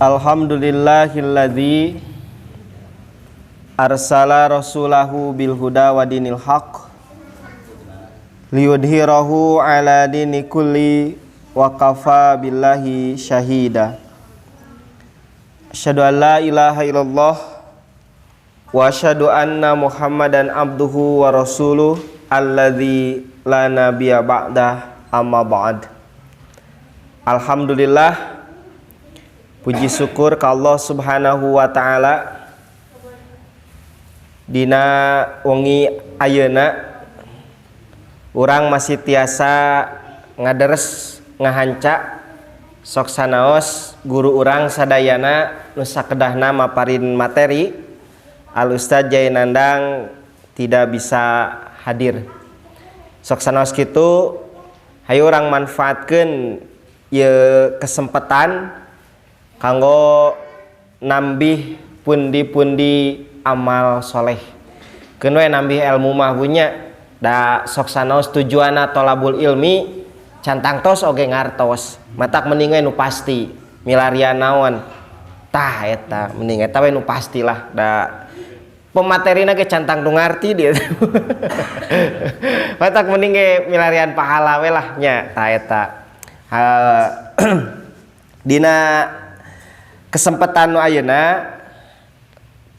Alhamdulillahilladzi arsala rasulahu bil huda wa dinil haq liyudhhirahu ala dini kulli wa kafa billahi syahida. Asyhadu an la ilaha illallah wa asyhadu anna Muhammadan abduhu wa rasuluh alladzi la nabiyya ba'dah, amma ba'd. Alhamdulillah, puji syukur ke Allah subhanahu wa ta'ala dina wengi ayeuna urang masih tiasa ngaderes ngahanca sok sanaos guru urang sadayana nu sakedahna maparin materi. Al Ustaz Jainandang tidak bisa hadir. Sok sanaos kitu hayu urang manfaatkeun ieu kesempatan kanggo nambih pundi-pundi amal soleh. Keun we nambih ilmu mah punya da sok sanaos tujuanna thalabul ilmi cantang tos oge ngartos. Matak mending we nu pasti milarian naon tah eta mending eta we nu pastilah da pematerina ge cantang nu ngarti dia. Matak mending ge milarian pahala we lah nya tah eta. Dina kesempatan nu ayeuna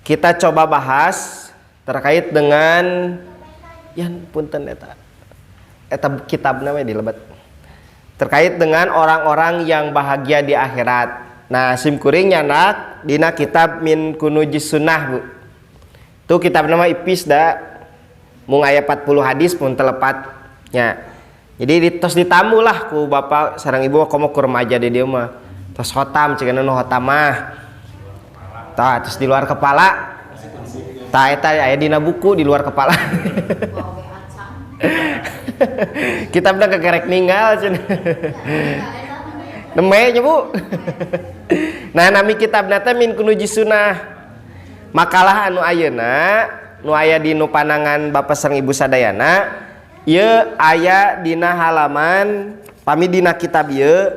kita coba bahas terkait dengan yan punten eta kitabna we dilebat terkait dengan orang-orang yang bahagia di akhirat. Nah, simkuring nyandak dina kitab Min Kunujis Sunnah, Bu. Itu kitab nama ipis da mung aya 40 hadis pun telepat nya. Jadi tos ditamu lah ku bapak sareng ibu komo ku remaja di dieu mah. Tos hotam ceuk nu hotam mah. Tah terus di luar kepala. Tah eta aya dina buku di luar kepala. Kitabna kekerek ninggal cenah. Neme nya Bu. Nah, nami kitabna teh Min Kunujis Sunnah. Makalah anu ayeuna nu aya di nu panangan bapak sareng ibu sadayana ieu aya dina halaman pami dina kitab ieu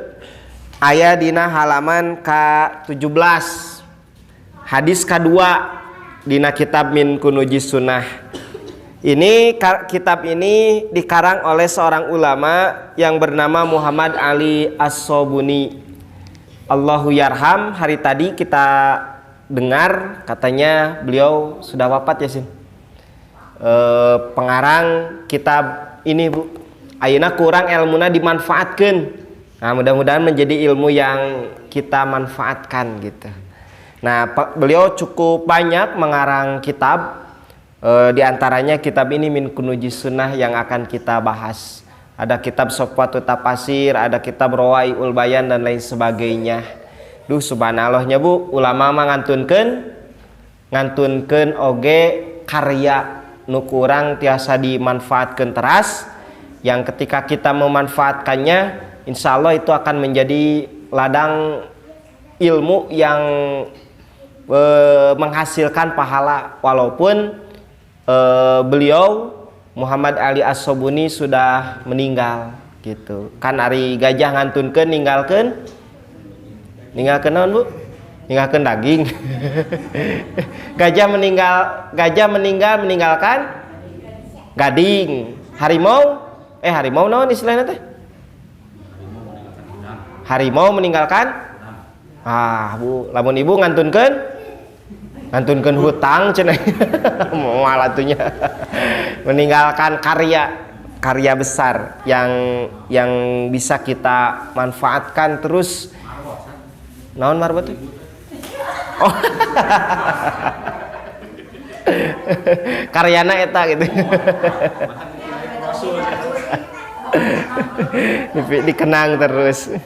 aya dina halaman ka-17 hadis kadua dina kitab Min Kunujis Sunnah. Ini kitab ini dikarang oleh seorang ulama yang bernama Muhammad Ali As-Sobuni. Allahu yarham. Hari tadi kita dengar katanya beliau sudah wafat ya Sin. Pengarang kitab ini Bu. Ayeuna kurang ilmuna dimanfaatkan. Nah, mudah-mudahan menjadi ilmu yang kita manfaatkan gitu. Nah, beliau cukup banyak mengarang kitab. Di antaranya kitab ini Min Kunujis Sunnah yang akan kita bahas. Ada kitab Sofwatu Tafasir, ada kitab Rawaiul Bayan dan lain sebagainya. Duh subhanallahnya Bu, ulama mah ngantunkeun oge karya nu kurang tiasa dimanfaatkeun teras, yang ketika kita memanfaatkannya insya Allah itu akan menjadi ladang ilmu yang menghasilkan pahala. Walaupun beliau Muhammad Ali As-Sobuni sudah meninggal gitu. Kan ari gajah ngantunkeun ninggalkeun naon Bu? Ninggalkeun daging. Gajah meninggalkan gading. Harimau naon istilahna teh? Harimau meninggalkan Bu, lamun ibu ngantunkeun hutang cenah. Moal atunya. Meninggalkan karya besar yang bisa kita manfaatkan terus. Naon marbot teh? Oh. Karyana eta gitu. Dikenang terus.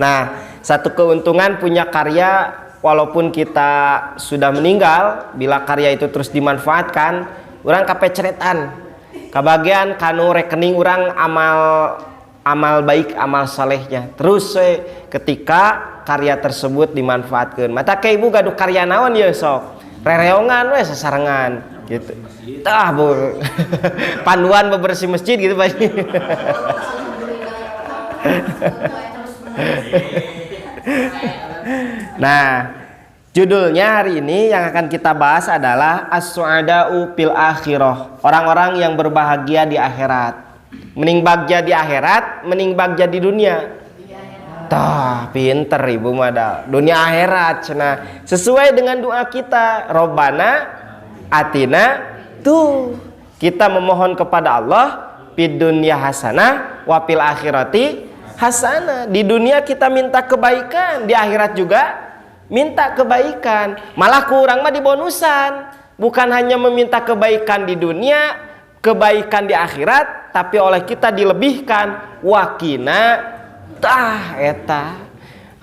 Nah, satu keuntungan punya karya walaupun kita sudah meninggal, bila karya itu terus dimanfaatkan, urang kapeceretan kabagian kanu rekening urang amal baik, amal salehnya. Terus ketika karya tersebut dimanfaatkan. Mata ke ibu gaduh karya naon ya sok rereongan we sasarengan gitu. Tah Bu. Panduan bebersih masjid gitu Pak. Nah, judulnya hari ini yang akan kita bahas adalah as-su'ada'u fil akhirah. Orang-orang yang berbahagia di akhirat. Mending bagja di akhirat, mending bagja di dunia. Tah, pinter ibu madal. Dunia akhirat cenah. Sesuai dengan doa kita, Robbana atina, tuh kita memohon kepada Allah fid dunya hasanah wa fil akhirati hasanah. Di dunia kita minta kebaikan, di akhirat juga minta kebaikan. Malah kurang mah dibonusan. Bukan hanya meminta kebaikan di dunia, kebaikan di akhirat, tapi oleh kita dilebihkan wakina tah eta.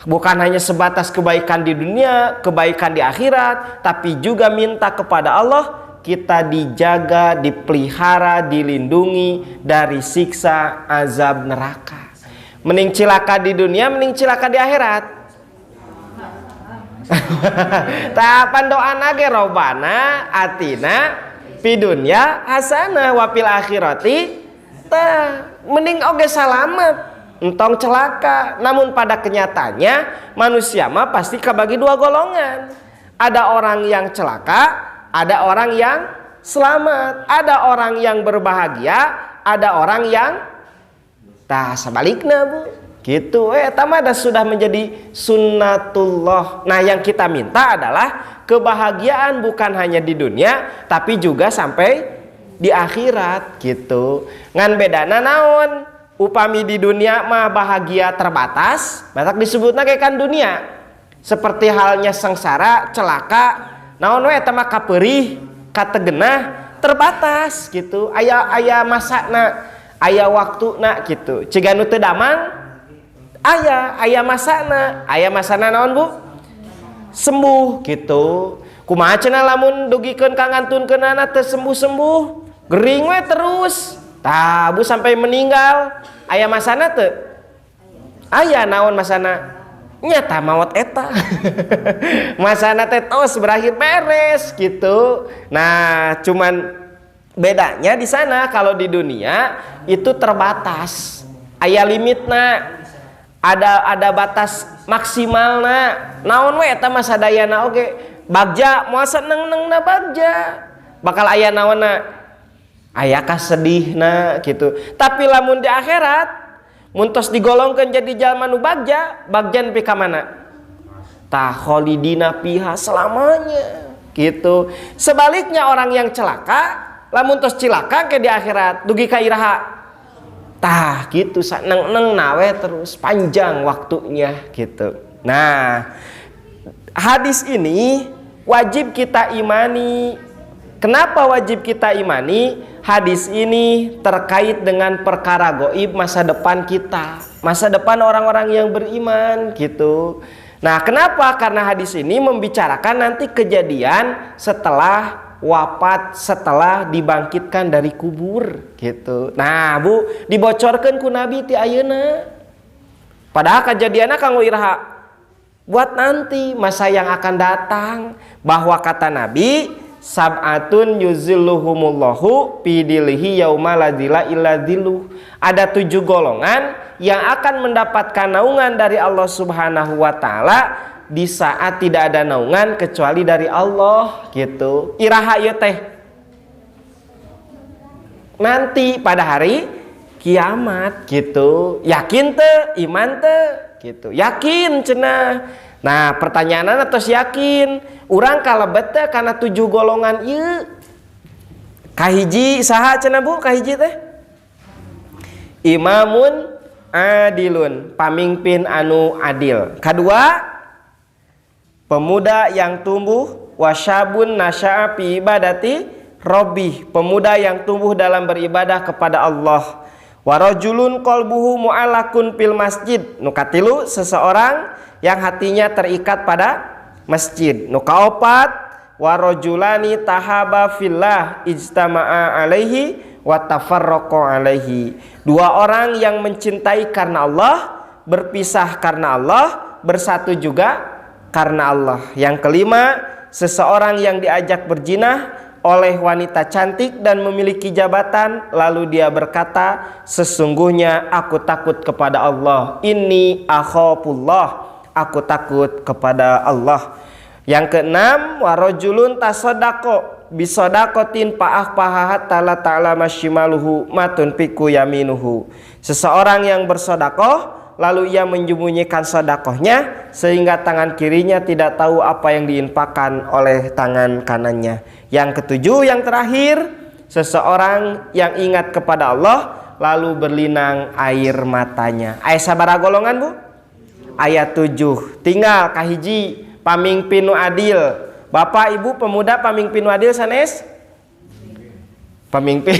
Bukan hanya sebatas kebaikan di dunia, kebaikan di akhirat, tapi juga minta kepada Allah kita dijaga, dipelihara, dilindungi dari siksa azab neraka. Mending cilaka di dunia, mending cilaka di akhirat. Tahapan doa nage Robbana atina fid dunya hasanah wa fil akhirati tah. Mending oge salamet, entong celaka. Namun pada kenyataannya manusia mah pasti kabagi dua golongan. Ada orang yang celaka, ada orang yang selamat. Ada orang yang berbahagia, ada orang yang tah sebaliknya bu. Gitu tamada sudah menjadi sunnatullah. Nah yang kita minta adalah kebahagiaan bukan hanya di dunia tapi juga sampai di akhirat gitu. Ngan bedana naon? Upami di dunia mah bahagia terbatas, batak disebutna kayak kan dunia. Seperti halnya sengsara, celaka, naon we eta mah kapeurih, kategenah, terbatas gitu. Aya masana, aya waktuna gitu. Ciganu teu damang, aya masana naon bu? Sembuh gitu. Kumaha cenah lamun dugikeun ka ngantunkeunana teu sembuh-sembuh, gering we terus. Tah bu sampai meninggal. Aya masana teu? Aya naon masana? Nyata maut eta. Masana teh tos berakhir beres gitu. Nah, cuman bedanya di sana kalau di dunia itu terbatas. Aya limitna. Ada batas maksimalna. Naon we eta mah sadayana oge. Bagja moal seneng-nengna bagja. Bakal aya naonna? Aya kasedihna gitu. Tapi lamun di akhirat muntos digolongkeun jadi jalma nu bagja, bagjan pi ka mana? Tah kholidina fiha selamanya gitu. Sebaliknya orang yang celaka, lamun tos cilaka ke di akhirat dugi ka iraha. Tah gitu saneng-neng nawe terus panjang waktunya gitu. Nah, hadis ini wajib kita imani. Kenapa wajib kita imani? Hadis ini terkait dengan perkara gaib masa depan kita, masa depan orang-orang yang beriman gitu. Nah, kenapa? Karena hadis ini membicarakan nanti kejadian setelah wafat, setelah dibangkitkan dari kubur gitu. Nah, Bu, dibocorkan ku Nabi ti ayeuna. Padahal kejadiannya kanggo iraha buat nanti masa yang akan datang, bahwa kata Nabi sab'atun yuzilluhumullahu bidilihi yauma la dzilla illa dzilluh. Ada 7 golongan yang akan mendapatkan naungan dari Allah Subhanahu wa taala di saat tidak ada naungan kecuali dari Allah gitu. Iraha ieu teh nanti pada hari kiamat gitu. Yakin teu? Iman teu? Gitu. Yakin cenah. Nah, pertanyaanna tos yakin. Urang kalebet teh kana 7 golongan ieu. Kahiji saha cenah Bu? Kahiji teh imamun adilun, pamimpin anu adil. Kadua, pemuda yang tumbuh, wasyabun nasya'a fi ibadati rabbih, pemuda yang tumbuh dalam beribadah kepada Allah. Warajulun qalbuhu mu'allakun fil masjid, nu katilu seseorang yang hatinya terikat pada masjid. Nu kaopat, warajulani tahaba fillah ijtama'a alaihi wa tafarraqa alaihi, 2 orang yang mencintai karena Allah, berpisah karena Allah, bersatu juga karena Allah. Yang kelima, seseorang yang diajak berzinah oleh wanita cantik dan memiliki jabatan, lalu dia berkata, sesungguhnya aku takut kepada Allah, inni akhafullah, aku takut kepada Allah. Yang keenam, warajulun tasadaqo bisodaqotin pahahat ta'ala masyimaluhu matun piku yaminuhu. Seseorang yang bersodakoh lalu ia menyembunyikan sodakohnya sehingga tangan kirinya tidak tahu apa yang diinfakkan oleh tangan kanannya. Yang ketujuh, yang terakhir, seseorang yang ingat kepada Allah lalu berlinang air matanya. Ayat sabaraha golongan, Bu? Ayat 7. Tinggal kahiji pamimpin nu adil. Bapak Ibu pemuda pamimpin nu adil sanes? Pamimpin.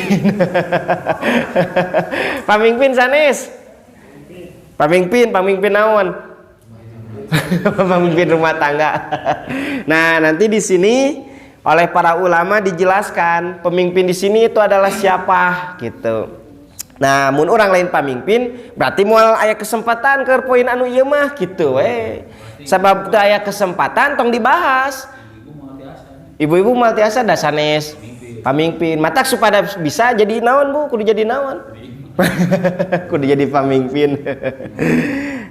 Pamimpin sanes? Pamimpin naon? Pemimpin rumah tangga. Nah, nanti di sini oleh para ulama dijelaskan pemimpin di sini itu adalah siapa gitu. Nah, mun orang lain pamimpin berarti moal aya kesempatan ke poin anu ieu mah gitu we. Sabab teu aya kesempatan tong dibahas. Ibu-ibu moal tiasa da sanes pamimpin. Matak supaya bisa jadi naon, Bu? Kudu jadi naon? Kudu jadi pemimpin.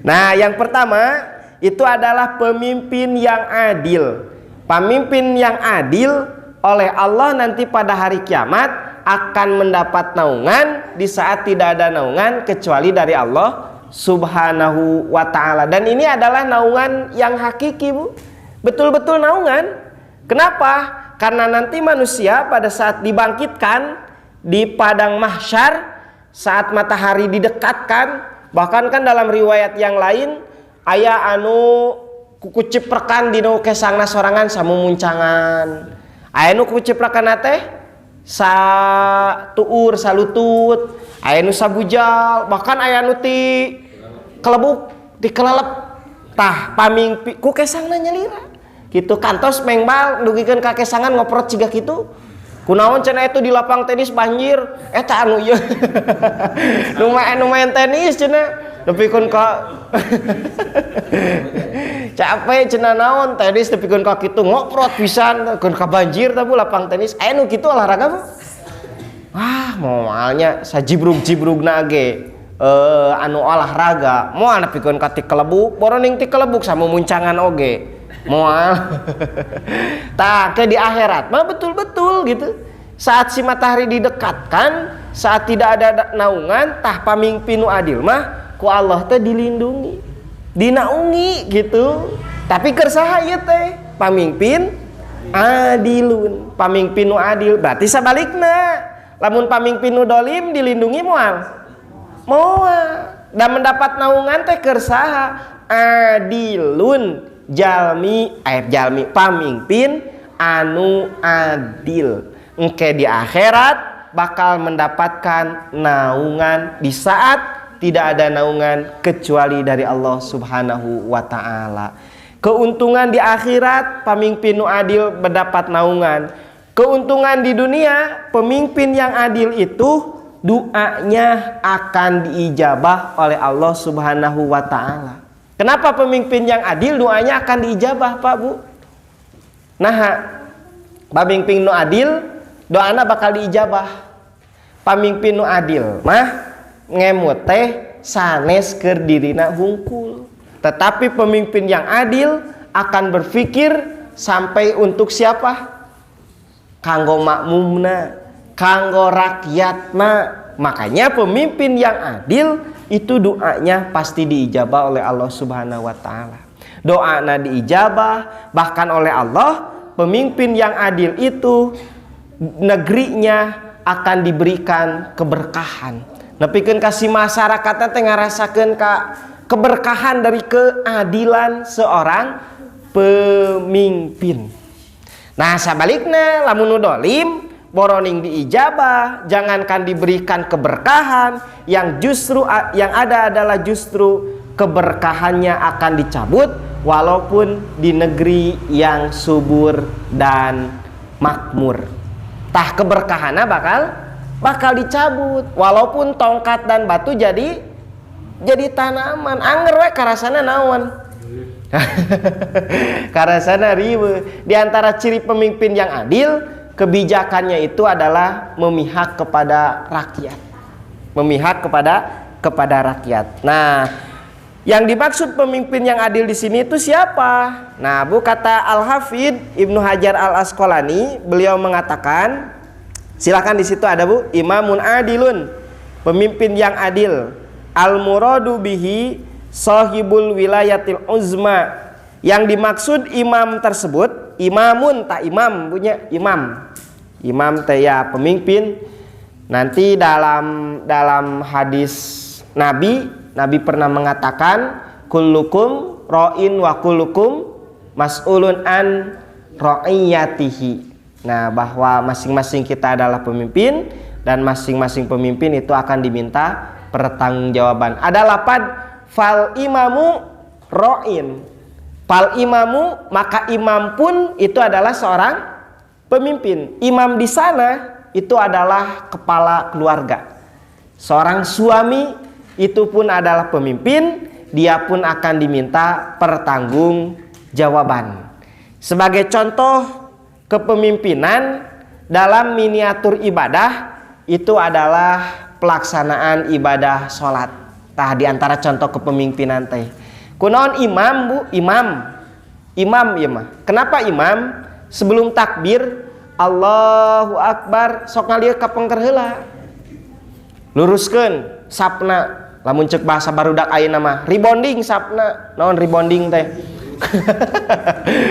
Nah, yang pertama itu adalah pemimpin yang adil. Pemimpin yang adil oleh Allah nanti pada hari kiamat akan mendapat naungan di saat tidak ada naungan kecuali dari Allah Subhanahu wa ta'ala. Dan ini adalah naungan yang hakiki, Bu. Betul-betul naungan. Kenapa? Karena nanti manusia pada saat dibangkitkan di padang mahsyar, saat matahari didekatkan, bahkan kan dalam riwayat yang lain aya anu kukuciprekan dina kesangna sorangan samumuncangan, aya nu kukuciprekan teh satuur salutut, aya nu sabujal, bahkan aya nu ti kelebuk ti kelelep. Tah pamingpi ku kesangna nyalira kitu kantos mengbal dugikeun ka kesangan ngoprot ciga kitu. Kunaon cenah itu di lapang tenis banjir eta anu ieu. Nu main tenis cenah nepikeun ka capek cenah naon tenis nepikeun ka kitu ngoprot pisan keun ka banjir tah Bu lapang tenis. Aya nu kitu olahraga Bu. Wah, moalnya sajibrug-jibrugna ge anu olahraga moal nepikeun ka ti kelebuk, boroning ti kelebuk samumuncangan oge. Moal. Tah ke di akhirat mah betul-betul gitu. Saat si matahari didekatkan, saat tidak ada naungan, tah pamimpin nu adil mah ku Allah teh dilindungi, dinaungi gitu. Tapi keur saha ieu teh? Pamimpin adilun. Pamimpin nu adil berarti sabalikna. Lamun pamimpin nu dolim dilindungi moal. Moal. Dan mendapat naungan teh keur saha? Adilun. Jalmi pamimpin anu adil engke di akhirat bakal mendapatkan naungan di saat tidak ada naungan kecuali dari Allah Subhanahu wa ta'ala. Keuntungan di akhirat pamimpin nu adil mendapat naungan. Keuntungan di dunia pemimpin yang adil itu doanya akan diijabah oleh Allah Subhanahu wa ta'ala. Kenapa pemimpin yang adil doanya akan diijabah, Pak, Bu? Nah, pamimpin nu adil doana bakal diijabah. Pamimpin nu adil mah ngemut teh sanes keur dirina hungkul. Tetapi pemimpin yang adil akan berpikir sampai untuk siapa? Kanggo makmumna, kanggo rakyatna. Makanya pemimpin yang adil itu doanya pasti diijabah oleh Allah Subhanahu wa ta'ala. Doana diijabah bahkan oleh Allah. Pemimpin yang adil itu negerinya akan diberikan keberkahan. Nepikeun ka si masyarakatna teh ngarasakeun ka keberkahan dari keadilan seorang pemimpin. Nah, sabalikna lamun nu dolim boroning diijabah, jangankan diberikan keberkahan, yang ada adalah justru keberkahannya akan dicabut walaupun di negeri yang subur dan makmur. Tah keberkahannya bakal dicabut walaupun tongkat dan batu jadi tanaman. Anger we karasana naon? Karasana riweuh. Di antara ciri pemimpin yang adil, kebijakannya itu adalah memihak kepada rakyat. Memihak kepada rakyat. Nah, Yang dimaksud pemimpin yang adil di sini itu siapa? Nah, Bu, kata Al-Hafidz Ibnu Hajar Al-Asqalani, beliau mengatakan, silakan di situ ada, Bu, imamun adilun, pemimpin yang adil. Al-muradu bihi sahibul wilayatil uzma. Yang dimaksud imam tersebut, imamun tak imam punya imam. Imam teh ya pemimpin. Nanti dalam hadis Nabi pernah mengatakan kullukum ra'in wa kullukum mas'ulun an ra'iyatihi. Nah, bahwa masing-masing kita adalah pemimpin dan masing-masing pemimpin itu akan diminta pertanggungjawaban. Ada lapad fal imamu ra'in. Fal imamu, maka imam pun itu adalah seorang pemimpin. Imam di sana itu adalah kepala keluarga. Seorang suami itu pun adalah pemimpin, dia pun akan diminta pertanggungjawaban. Sebagai contoh kepemimpinan dalam miniatur ibadah itu adalah pelaksanaan ibadah sholat. Tah di antara contoh kepemimpinan teh. Kunaon imam, Bu? Imam ya mah. Kenapa imam? Sebelum takbir Allahu Akbar sok ngalieu ka pengker heula. Luruskeun sapna. Lamun cek bahasa barudak ayeuna mah rebonding sapna. Naon rebonding teh?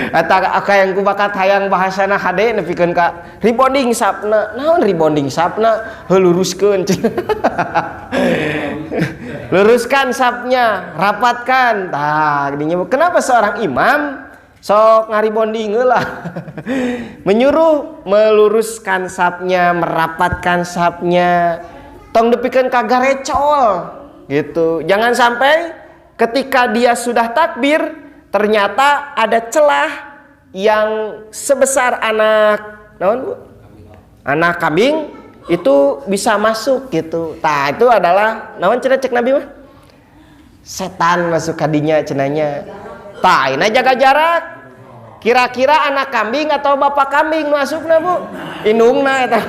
Eta yang ku bakat hayang bahasana hade nepikeun ka rebonding sapna. Naon rebonding sapna? Heuh luruskeun. Luruskan sapnya, rapatkan. Tah, gininya kenapa seorang imam sok ngaribonding heula? Menyuruh meluruskan sapnya, merapatkan sapnya. Tong depikeun ka garecol. Gitu. Jangan sampai ketika dia sudah takbir ternyata ada celah yang sebesar anak naon, Bu? Anak kambing itu bisa masuk gitu. Tah, itu adalah naon cenah cek Nabi mah? Setan masuk kadinya cenanya. Tah, ayeuna jaga jarak. Kira-kira anak kambing atau bapak kambing masukna, Bu? Indungna eta.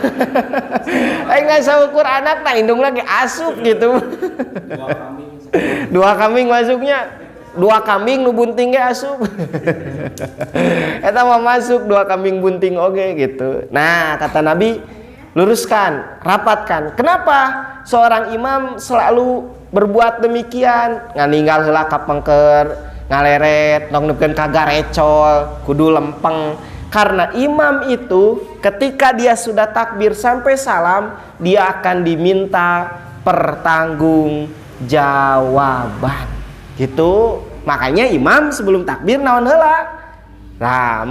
Aing geus saukur anak tah indungna ge asup gitu. Dua kambing masuknya. Dua kambing nu bunting ge asup. Eta mah masuk dua kambing bunting oge gitu. Nah, kata Nabi, luruskan, rapatkan. Kenapa seorang imam selalu berbuat demikian? Nganinggal heula ka pengker, ngaleret, tong nepikeun ka garecol, kudu lempeng. Karena imam itu ketika dia sudah takbir sampai salam, dia akan diminta pertanggungjawaban. Gitu. Makanya imam sebelum takbir naon heula? Nah,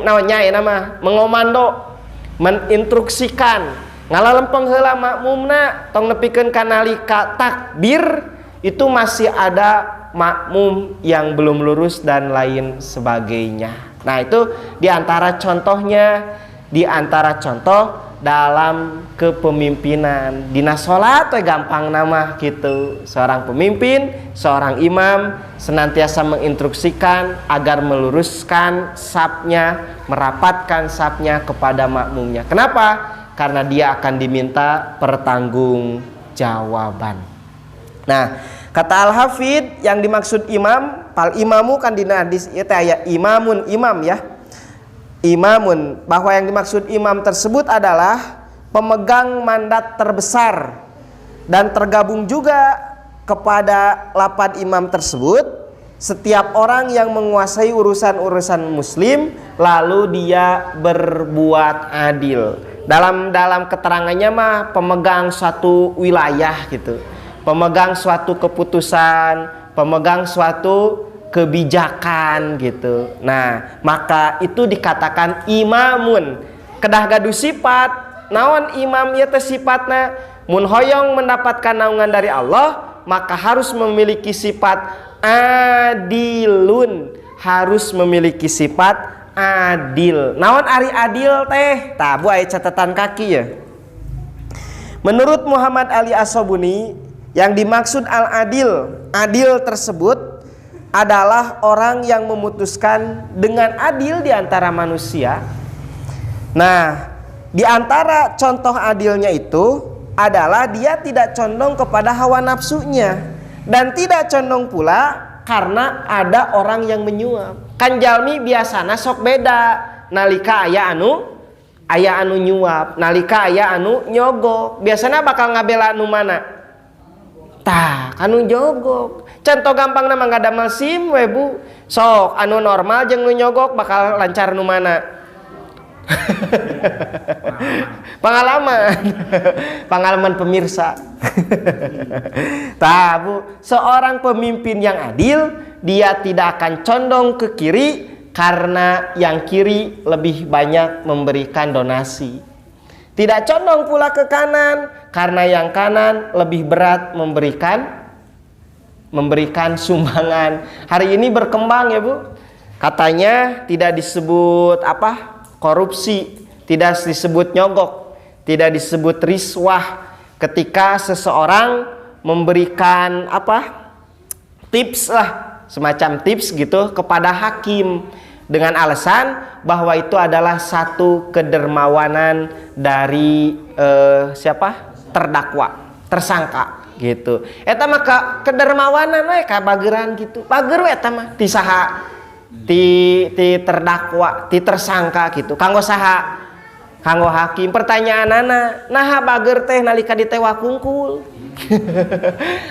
naonnya ya nama mengomando, meninstruksikan, ngalalempeng heula makmumna tong nepikeun ka nalika takbir itu masih ada makmum yang belum lurus dan lain sebagainya. Nah, itu diantara contohnya, diantara contoh dalam kepemimpinan. Dina sholat gampang nama gitu. Seorang pemimpin, seorang imam senantiasa menginstruksikan agar meluruskan sapnya, merapatkan sapnya kepada makmumnya. Kenapa? Karena dia akan diminta pertanggungjawaban. Nah, kata Al-Hafidz yang dimaksud imam, pal imamu kan dina hadis ieu teh aya imamun imam ya. Imamun, bahwa yang dimaksud imam tersebut adalah pemegang mandat terbesar dan tergabung juga kepada lapad imam tersebut setiap orang yang menguasai urusan-urusan muslim lalu dia berbuat adil. Dalam keterangannya mah pemegang suatu wilayah gitu. Pemegang suatu keputusan, pemegang suatu kebijakan gitu. Nah, maka itu dikatakan imamun. Kedah gaduh sifat, naon imam ieu teh sifatna? Mun hoyong mendapatkan naungan dari Allah, maka harus memiliki sifat adilun, harus memiliki sifat adil. Naon ari adil teh? Tah, bu aya catatan kaki ya. Menurut Muhammad Ali As-Sabuni, yang dimaksud al-adil, adil tersebut adalah orang yang memutuskan dengan adil di antara manusia. Nah, di antara contoh adilnya itu adalah dia tidak condong kepada hawa nafsunya, Dan tidak condong pula karena ada orang yang menyuap. Kan jalmi biasana sok beda nalika aya anu nyuap, nalika aya anu nyogok. Biasana bakal ngabela anu mana? Tah, anu nyogok. Contoh gampang nama ngadamel SIM we Bu. Sok anu normal jeung nu nyogok bakal lancar nu mana? Pengalaman pemirsa. Tah Bu, seorang pemimpin yang adil dia tidak akan condong ke kiri karena yang kiri lebih banyak memberikan donasi. Tidak condong pula ke kanan karena yang kanan lebih berat memberikan sumbangan. Hari ini berkembang ya Bu. Katanya tidak disebut korupsi, tidak disebut nyogok, tidak disebut riswah ketika seseorang memberikan tips lah, semacam tips gitu kepada hakim dengan alasan bahwa itu adalah satu kedermawanan dari tersangka gitu. Eta mah kedermawanan we ka bageran gitu. Bager we eta mah ti saha? Ti terdakwa, ti tersangka gitu. Kanggo saha? Kanggo hakim. Pertanyaanana, naha bager teh nalika ditewak hungkul?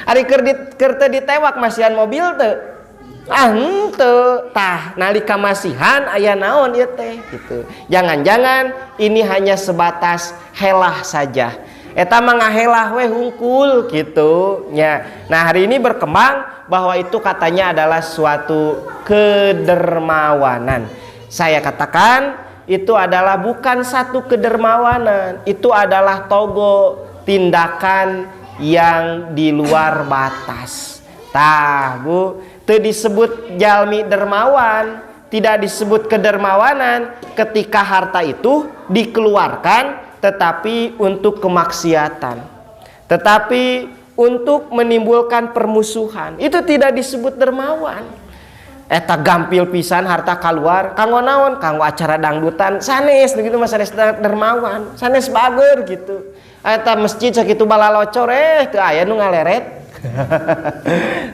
Ari keur teu ditewak masihan mobil teu? Henteu. Tah nalika masihan aya naon ieu teh gitu. Jangan-jangan ini hanya sebatas helah saja. Eta mah ngahelah we hungkul gitu nya. Nah, hari ini berkembang bahwa itu katanya adalah suatu kedermawanan. Saya katakan itu adalah bukan satu kedermawanan, itu adalah togo, tindakan yang di luar batas. Tah Bu, teu disebut jalmi dermawan, tidak disebut kedermawanan ketika harta itu dikeluarkan tetapi untuk kemaksiatan, tetapi untuk menimbulkan permusuhan. Itu tidak disebut dermawan. Eta gampil pisan harta keluar, kanggo naon? Kanggo acara dangdutan sanes gitu mah sanes dermawan, sanes bager gitu. Eta masjid sakitu balalocor teu aya nu ngaleret.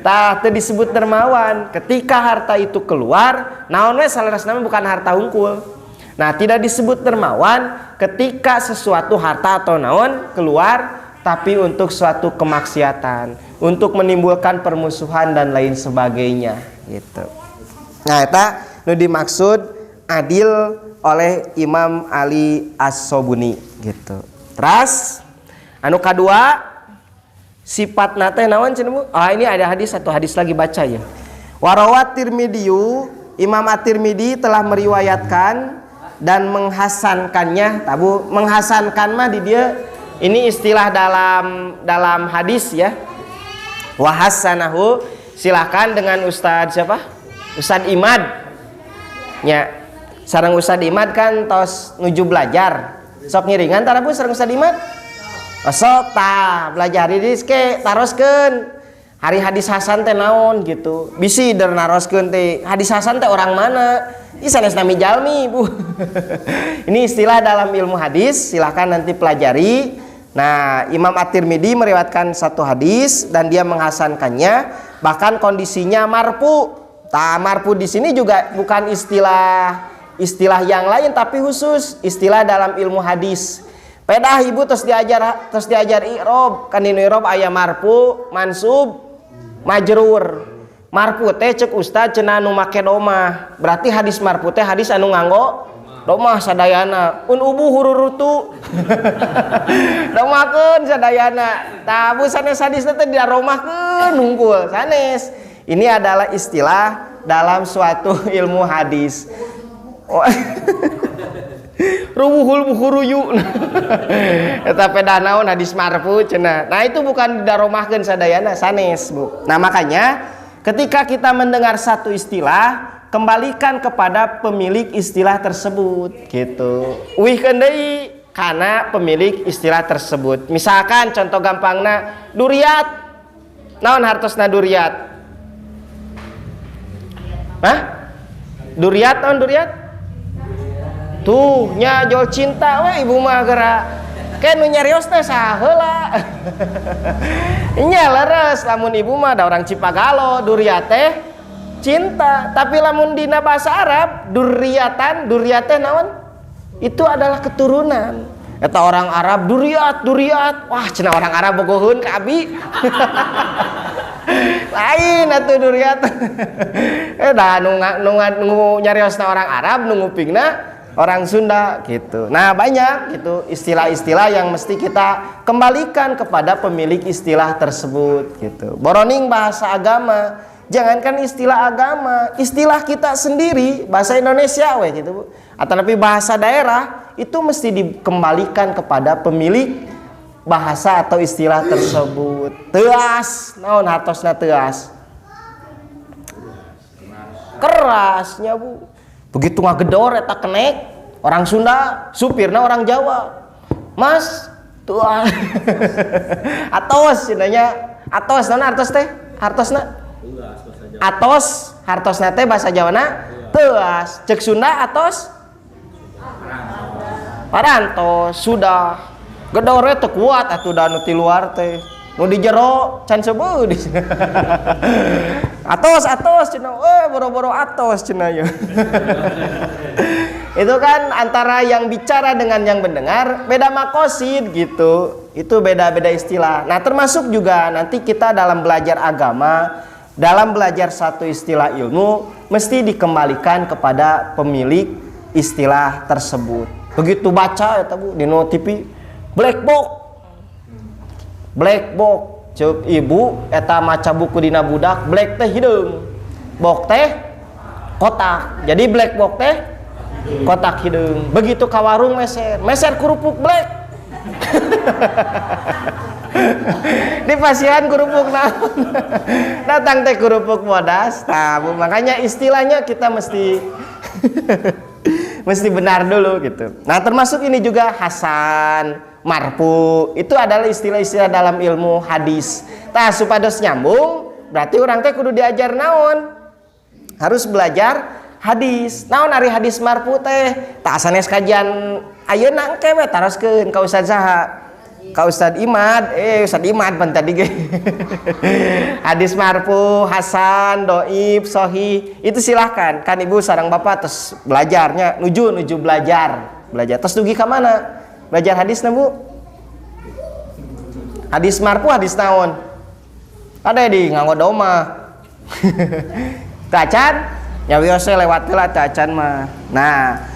Tah teu disebut dermawan ketika harta itu keluar, naon we salerasna bukan harta hungkul. Nah, tidak disebut dermawan ketika sesuatu harta atau naon keluar tapi untuk suatu kemaksiatan, untuk menimbulkan permusuhan dan lain sebagainya gitu. Nah, eta nu dimaksud adil oleh Imam Ali As-Sobuni gitu. Terus anu kadua sifat nate naon cenah? Ini ada satu hadis lagi baca ya. Warawat Tirmidiyu, Imam At-Tirmidi telah meriwayatkan dan menghasankannya. Tabu menghasankan mah di dia ini istilah dalam hadis ya. Wahasanahu, silakan dengan Ustadz siapa? Ustadz Imad. Nya sareng Ustadz Imad kan tos nuju belajar. Sok ngiringan tara Bu sareng Ustadz Imad? Sok tah belajar di ke taroskeun. Hari hadis hasan teh naon gitu. Bisi der naroskeun teh hadis hasan teh orang mana? Sanes nami jalmi Bu. Ini istilah dalam ilmu hadis, silahkan nanti pelajari. Nah, Imam At-Tirmidi meriwayatkan satu hadis dan dia menghasankannya, bahkan kondisinya marfu. Marfu di sini juga bukan istilah yang lain tapi khusus istilah dalam ilmu hadis. Pedah Ibu terus diajar i'rab, kan dinu i'rab aya marfu, mansub, majrur. Marfu teh cek ustad cenah nu make domah. Berarti hadis marfu teh hadis anu nganggo domah sadayana. Ubu hururutu. Domahkeun sadayana. Tah bu sanes hadis teh diaromahkeun hungkul sanes. Ini adalah istilah dalam suatu ilmu hadis. Rubuhul buhuruyu. Eta pedah naon hadis marfu cenah. Nah itu bukan diaromahkeun sadayana sanes Bu. Nah makanya ketika kita mendengar satu istilah, kembalikan kepada pemilik istilah tersebut gitu. Uihkeun deui kana pemilik istilah tersebut. Misalkan contoh gampangna duriat. Naon hartosna duriat? Hah? Duriat naon duriat? Tuh nya jual cinta we Ibu mah geura. Kayak nu nyarios teh saheula. Nya leres lamun ibu mah da orang Cipagalo, durya teh cinta. Tapi lamun dina bahasa Arab, duryatan, durya teh naon? Itu adalah keturunan. Eta orang Arab duryat. Wah, cenah orang Arab bogoheun ka abi. Lain atuh duryat. Da nu nyariosna orang Arab, nu ngupingna orang Sunda gitu. Nah, banyak gitu istilah-istilah yang mesti kita kembalikan kepada pemilik istilah tersebut gitu. Boroning bahasa agama, jangankan istilah agama, istilah kita sendiri bahasa Indonesia we gitu, Bu. Atau tapi bahasa daerah itu mesti dikembalikan kepada pemilik bahasa atau istilah tersebut. Teas, naon hartosna teas? Kerasnya, Bu. Begitu ngagedor eta kenek orang Sunda, supirna orang Jawa. Mas, tuah. Atos cenanya. Atos naon artos teh? Hartosna? Atos, hartosna teh bahasa Jawana teas. Cek Sunda atos? Parantos sudah. Gedore teu kuat atuh da nu ti luar teh. Nu di jero can sebeu di. Atos cenah. Boro-boro atos cenah ya. Itu kan antara yang bicara dengan yang mendengar beda makosid gitu. Itu beda-beda istilah. Nah, termasuk juga nanti kita dalam belajar agama, dalam belajar satu istilah ilmu mesti dikembalikan kepada pemilik istilah tersebut. Begitu baca eta Bu di TV black box ceuk ibu eta maca buku dina budak, black teh hideung, box teh kotak, jadi black box teh kotak hideung. Begitu ka warung meser kerupuk black. Di pasian kerupuk naon. Datang teh kerupuk modas. Nah, makanya istilahnya kita mesti benar dulu gitu. Nah, termasuk ini juga hasan, marfu, itu adalah istilah-istilah dalam ilmu hadis. Tah supados nyambung, berarti orang teh kudu diajar naon? Harus belajar hadis. Naon ari hadis marfu teh? Tah sanes kajian ayeuna engke we taroskeun ka Ustaz saha? Ka Ustaz Imad. Ustaz Imad pan tadi ge. Hadis marfu, hasan, dhaif, sahih, itu silahkan. Kan Ibu sareng Bapak terus belajarnya nuju belajar. Terus dugi ka mana? Belajar hadis na, Bu? Hadis marfu, hadis naon? Ada di nganggo doma. Tacan, nya wiose lewat heula tacan mah. Nah,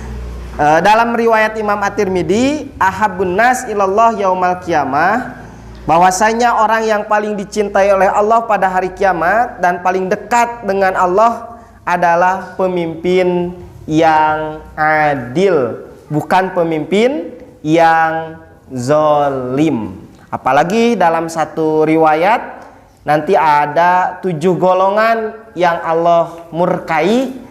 dalam riwayat Imam At-Tirmidzi, ahabbun nas ilallah yaumal qiyamah, bahwasanya orang yang paling dicintai oleh Allah pada hari kiamat dan paling dekat dengan Allah adalah pemimpin yang adil, bukan pemimpin yang zolim. Apalagi dalam satu riwayat nanti ada 7 golongan yang Allah murkai.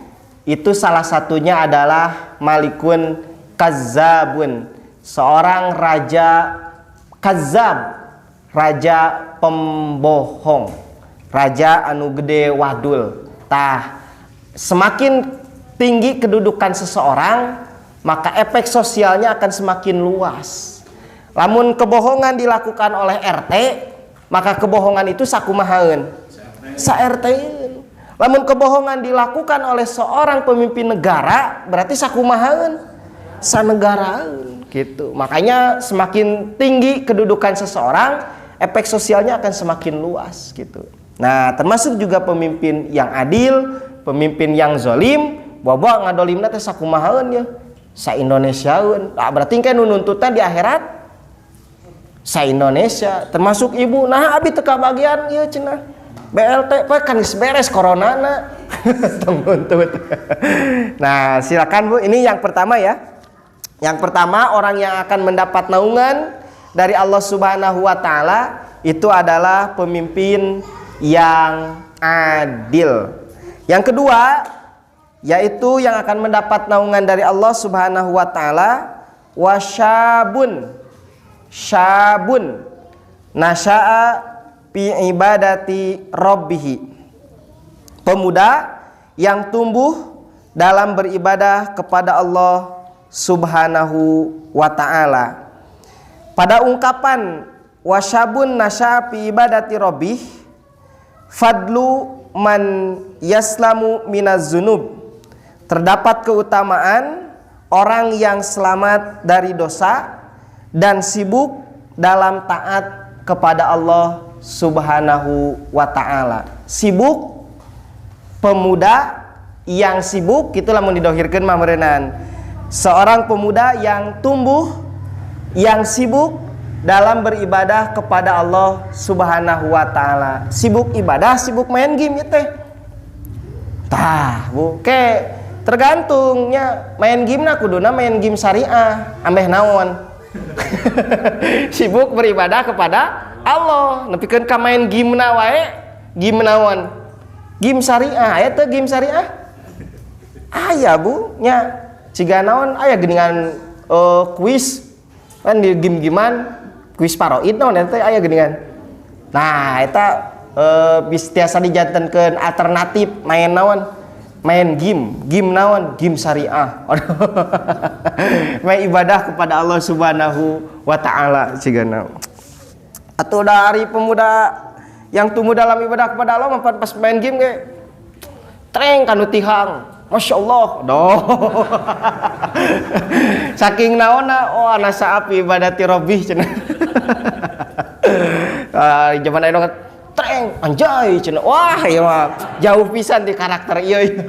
Itu salah satunya adalah malikun kazzabun, seorang raja kazzab, raja pembohong, raja anu gede wadul. Tah, semakin tinggi kedudukan seseorang, maka efek sosialnya akan semakin luas. Lamun kebohongan dilakukan oleh RT, maka kebohongan itu sakumahaeun? Sa-RT-eun. Lamun kebohongan dilakukan oleh seorang pemimpin negara, berarti sakumahaeun? Sanegaraeun gitu. Makanya semakin tinggi kedudukan seseorang, efek sosialnya akan semakin luas gitu. Nah, termasuk juga pemimpin yang adil, pemimpin yang zalim, bobo ngadolimna teh sakumahaeun ya? Sa-Indonesiaeun. Nah, berarti kan nuntutna di akhirat sa-Indonesia, termasuk ibu. Nah, abi teu kabagian ieu cenah. BLT kan beres corona na. Nah, silakan Bu, ini yang pertama ya. Yang pertama, orang yang akan mendapat naungan dari Allah Subhanahu wa taala itu adalah pemimpin yang adil. Yang kedua, yaitu yang akan mendapat naungan dari Allah Subhanahu wa taala wasyabun nasya'a fi ibadati rabbih, pemuda yang tumbuh dalam beribadah kepada Allah Subhanahu wa taala. pada ungkapan wasyabun nasya fi ibadati rabbih fadlu man yaslamu minaz zunub, terdapat keutamaan orang yang selamat dari dosa dan sibuk dalam taat kepada Allah Subhanahu wa ta'ala. Sibuk, pemuda yang sibuk, itulah mau didohirkan mah meureunana. Seorang pemuda yang tumbuh, yang sibuk dalam beribadah kepada Allah Subhanahu wa ta'ala. Sibuk ibadah, sibuk main game ya teh. Tah, Bu, ke tergantungnya main game na kuduna main game syariah, ambeh naon. Sibuk beribadah kepada Allah, nepikeun ka main game na wae, game naon? Game syariah, aya teh game syariah? Aya, Bu, nya ciga naon aya geuningan kuis kan di game-giman kuis paroid naon eta aya geuningan. Nah, eta biasa dijantenkeun alternatif main naon? Main game naon? Game syariah. Main ibadah kepada Allah Subhanahu wa ta'ala cigana. Atau dari pemuda yang tumbuh dalam ibadah kepada Allah pas main game ge treng kanu tihang. Masya Allah, doh. Saking naona, oh nasa api ibadati robbih cenah. Zaman ayeuna treng anjay cenah. Wah, ieu mah jauh pisan di karakter ieu.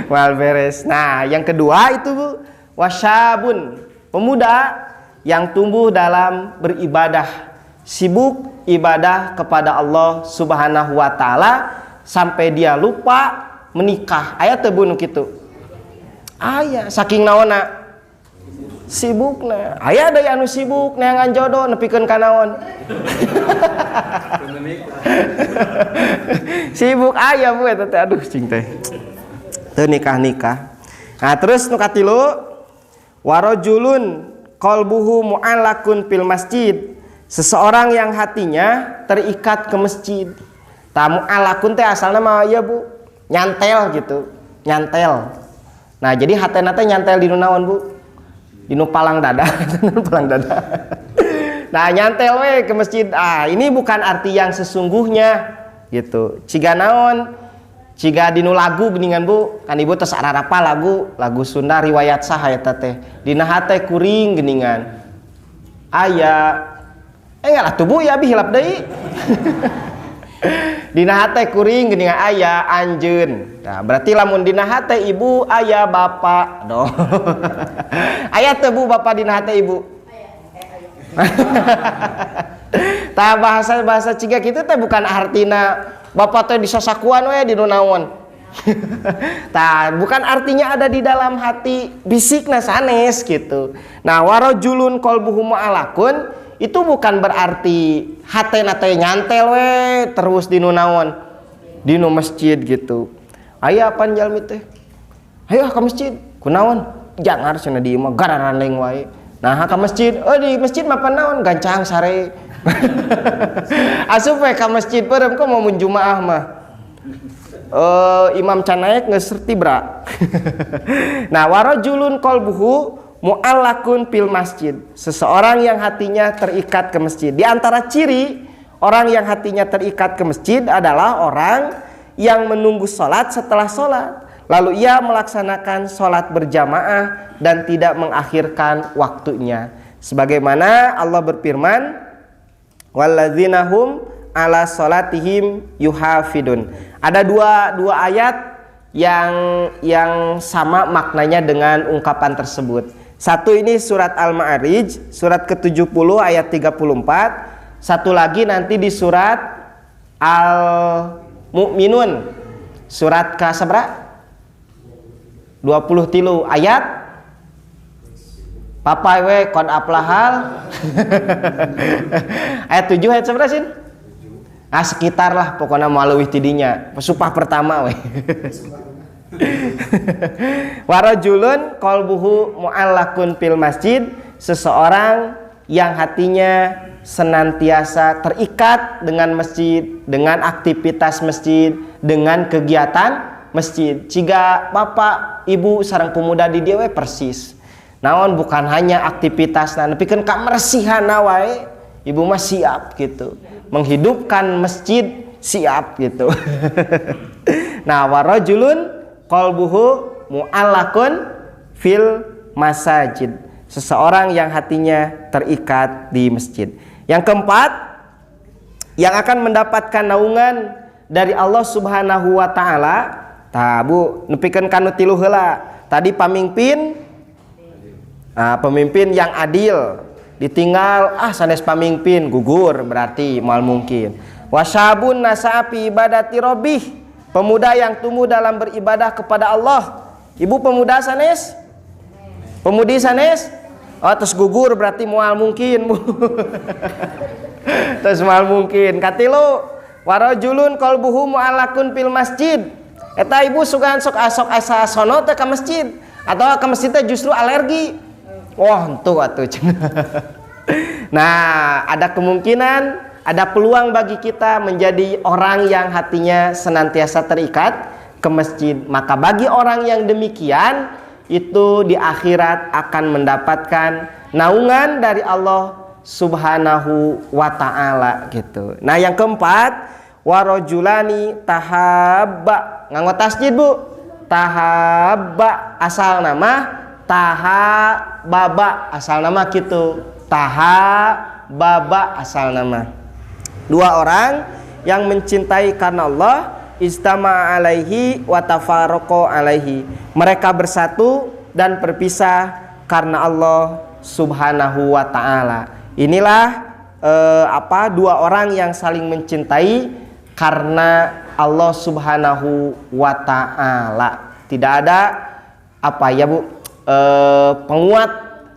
Wal beres. Nah, yang kedua itu Bu, wasyabun, pemuda yang tumbuh dalam beribadah, sibuk ibadah kepada Allah Subhanahu wa ta'ala sampai dia lupa menikah. Aya teu Bu nu kitu? Aya, saking naonna? Sibukna. Aya deui anu sibuk neangan jodoh nepikeun ka naon? Sibuk aya Bu eta teh, aduh cing teh. Teu nikah-nikah. Nah, terus nu katilu, warajulun qalbuhu mu'allakun fil masjid, seseorang yang hatinya terikat ke masjid. Tamu alakun teh asalna mah ya Bu, nyantel gitu, nyantel. Nah, jadi hatena teh nyantel di nu naon Bu? Di nu palang dada, palang dada. Nah, nyantel we ke masjid. Ah, ini bukan arti yang sesungguhnya gitu. Ciga naon? Ciga di nu lagu geuningan Bu, kan Ibu tos ararapa lagu Sunda riwayat saha eta teh. Dina hate kuring geuningan. Aya enggak atuh Bu, ya bi hilap deui. Dina hate kuring geuningan aya anjeun. Nah, berarti lamun dina hate ibu aya bapak. Doh. Aya teu Bu bapak dina hate ibu? Tah bahasa ciga kitu teh bukan artina bapak teh disasakuan we di nu naon. Tah, bukan artinya ada di dalam hati bisikna sanes gitu. Nah, warajulun qalbuhu ma'alakun itu bukan berarti hatena teh nyantel we terus di nu naon? Di nu masjid gitu. Aya pan jalmi teh? Hayo ka masjid. Kunaon? Jangar cenah dieu mah gararan leng wae. Nah, ka masjid. Oh, di masjid mah pan naon? Gancang sare. Asup we ka masjid peureum kok mau jumaah mah. Imam Canaek geus tibra. Nah, warajulun qalbuhu mu'allakun fil masjid, seseorang yang hatinya terikat ke masjid. Di antara ciri orang yang hatinya terikat ke masjid adalah orang yang menunggu sholat setelah sholat, lalu ia melaksanakan sholat berjamaah dan tidak mengakhirkan waktunya. Sebagaimana Allah berfirman, walladzina hum ala sholatihim yuhafidun. Ada dua ayat yang sama maknanya dengan ungkapan tersebut. Satu ini surat Al-Ma'arij, surat ke-70 ayat 34. Satu lagi nanti di surat Al-Mu'minun, surat ke-sabra? 23 ayat. Papa we qad aflahal. Ayat 7 ayat sabra sin? Ah, sekitar lah pokoknya mau leuwih tidinya. Supah pertama we. Warajulun qalbuhu mu'allakun fil masjid, seseorang yang hatinya senantiasa terikat dengan masjid, dengan aktivitas masjid, dengan kegiatan masjid. Ciga bapak, ibu sareng pemuda di dieu we persis. Naon bukan hanya aktivitas nepikeun kamersihan wae, ibu mah siap gitu. Menghidupkan masjid siap gitu. Nah, warajulun qalbuhu mu'allakun fil masajid. Seseorang yang hatinya terikat di masjid. Yang keempat, yang akan mendapatkan naungan dari Allah Subhanahu wa taala, Bu, nepikeun kanu tilu heula. Tadi pamimpin, pemimpin yang adil, ditinggal sanes pamimpin gugur berarti moal mungkin. Wasyabun nasapi ibadati rabbih, pemuda yang tumbuh dalam beribadah kepada Allah. Ibu pemuda sanes? Pemudi sanes? Terus gugur berarti moal mungkin. Terus moal mungkin. Katilu warajulun qalbuhu mu'allakun fil masjid. Eta ibu sugan sok asa sono teh ka masjid atau ka masjid teh justru alergi. Henteu atuh. Nah, ada kemungkinan, ada peluang bagi kita menjadi orang yang hatinya senantiasa terikat ke masjid. Maka bagi orang yang demikian, itu di akhirat akan mendapatkan naungan dari Allah Subhanahu wa ta'ala gitu. Nah, yang keempat, warajulani tahabba. Nganggo tasjid, Bu. Tahabba asal nama tahababa asal nama gitu. Tahababa asal nama. Dua orang yang mencintai karena Allah, istama alaihi wa tafaraqo alaihi. Mereka bersatu dan berpisah karena Allah Subhanahu wa ta'ala. Inilah dua orang yang saling mencintai karena Allah Subhanahu wa ta'ala. Tidak ada penguat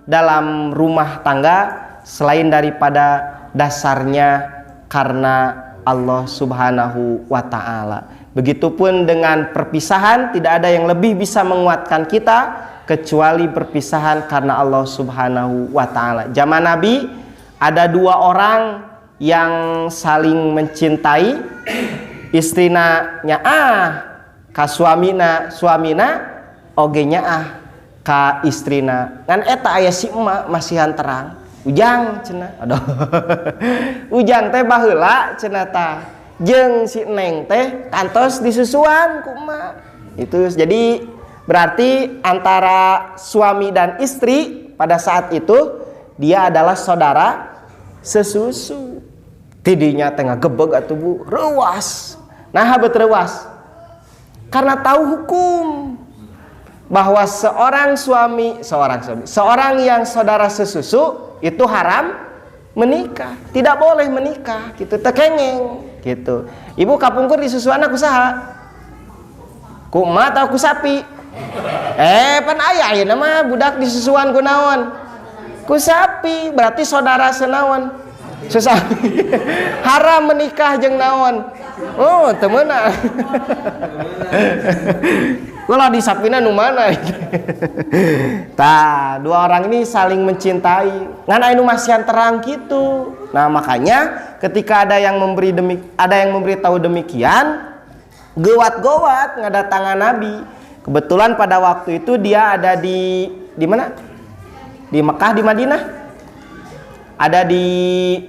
dalam rumah tangga selain daripada dasarnya karena Allah Subhanahu wa ta'ala. Begitupun dengan perpisahan, tidak ada yang lebih bisa menguatkan kita kecuali perpisahan karena Allah Subhanahu wa ta'ala. Zaman Nabi ada dua orang yang saling mencintai, istrina ka suamina ogenya ka istrina. Kan eta aya si emak masihan terang. Ujang cenah. Aduh. Ujang teh baheula cenah tah. Jeung si Neng teh kantos disusuan ku emak. Itu jadi berarti antara suami dan istri pada saat itu dia adalah saudara sesusu. Tidinya tengah gebeg atuh Bu, reuas. Nah, habet reuas. Karena tahu hukum bahwa seorang yang saudara sesusu itu haram menikah, tidak boleh menikah gitu, tekengeng gitu. Ibu kapungkur disusuan aku saha? Ku emak atau ku sapi? Pan aya ayeuna mah budak disusuan ku naon? Ku sapi, berarti saudara senaon? Susapi. Haram menikah jeung naon? Oh, teu meunang. Kalau di sapina nu mana? Tah, dua orang ini saling mencintai. Ngan anu masihan terang gitu. Nah, makanya ketika ada yang memberitahu demikian, geuwat-geuwat ngadatangan Nabi. Kebetulan pada waktu itu dia ada di mana? Di Mekah, di Madinah? Ada di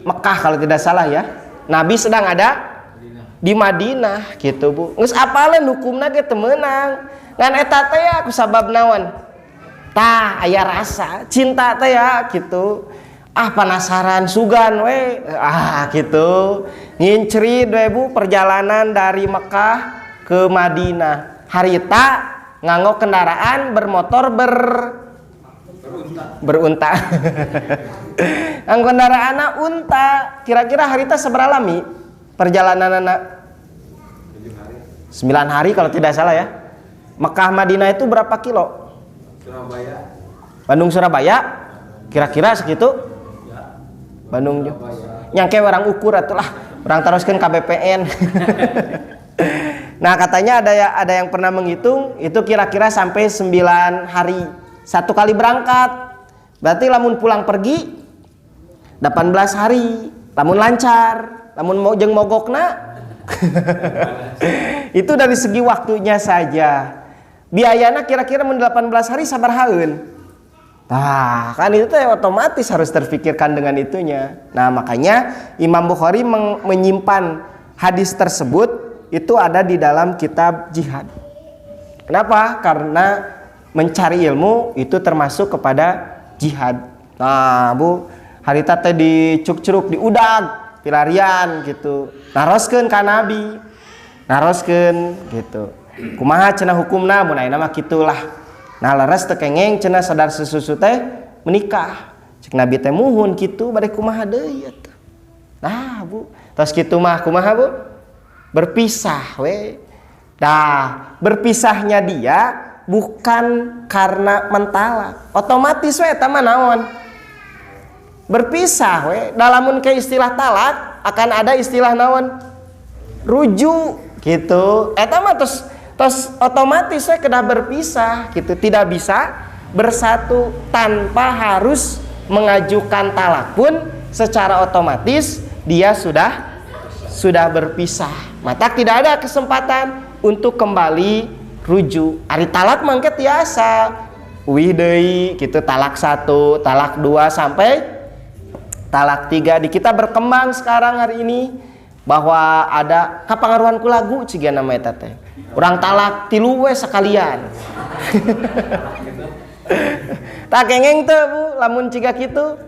Mekah kalau tidak salah ya. Nabi sedang ada di Madinah gitu Bu. Geus apaleun hukumna ge teu meunang. Ngan eta teh ya kusabab naon? Tah aya rasa cinta teh ya gitu. Penasaran sugan we. Gitu. Ngincrid we Bu perjalanan dari Mekah ke Madinah. Harita nganggo kendaraan bermotor berunta. Ang kendaraanna unta. Kira-kira harita sabaraha lami perjalananna? 9 hari kalau tidak salah ya. Mekah Madinah itu berapa kilo? Surabaya. Bandung Surabaya? Kira-kira segitu? Ya. Bandung juga. Nyangke orang ukur atulah, orang teruskan KBPN. Nah, katanya ada yang pernah menghitung itu kira-kira sampai 9 hari. Satu kali berangkat. Berarti lamun pulang pergi 18 hari. Lamun lancar, lamun mau jeung mogokna itu dari segi waktunya saja. Biayana kira-kira mun 18 hari sabarahaeun? Nah, kan itu teh otomatis harus terfikirkan dengan itunya. Nah, makanya Imam Bukhari menyimpan hadis tersebut itu ada di dalam kitab jihad. Kenapa? Karena mencari ilmu itu termasuk kepada jihad. Nah, Bu, harita teh dicuk-curug, diudag, pilarian gitu. Naroskeun ka Nabi. Naroskeun gitu. Kumaha cenah hukumna mun ayeuna mah kitulah. Nah leres teu kengeng cenah sadar sesusu teh menikah. Cek Nabi teh muhun kitu bade kumaha deui atuh. Nah, Bu, tos kitu mah kumaha, Bu? Berpisah we. Nah, berpisahnya dia bukan karena mentalak. Otomatis we eta mah naon? Berpisah we. Dalamun ke istilah talak akan ada istilah naon? Rujuk gitu. Eta mah tos otomatis saya kena berpisah gitu, tidak bisa bersatu tanpa harus mengajukan talak pun secara otomatis dia sudah berpisah. Maka tidak ada kesempatan untuk kembali rujuk. Ari talak mangke tiasa uih deui gitu, talak 1, talak 2 sampai talak 3. Di kita berkembang sekarang hari ini bahwa ada kapangaruhan ku lagu ciga nama eta teh. Urang talak 3 we sekalian. Tak kengeng teh, Bu, lamun ciga kitu.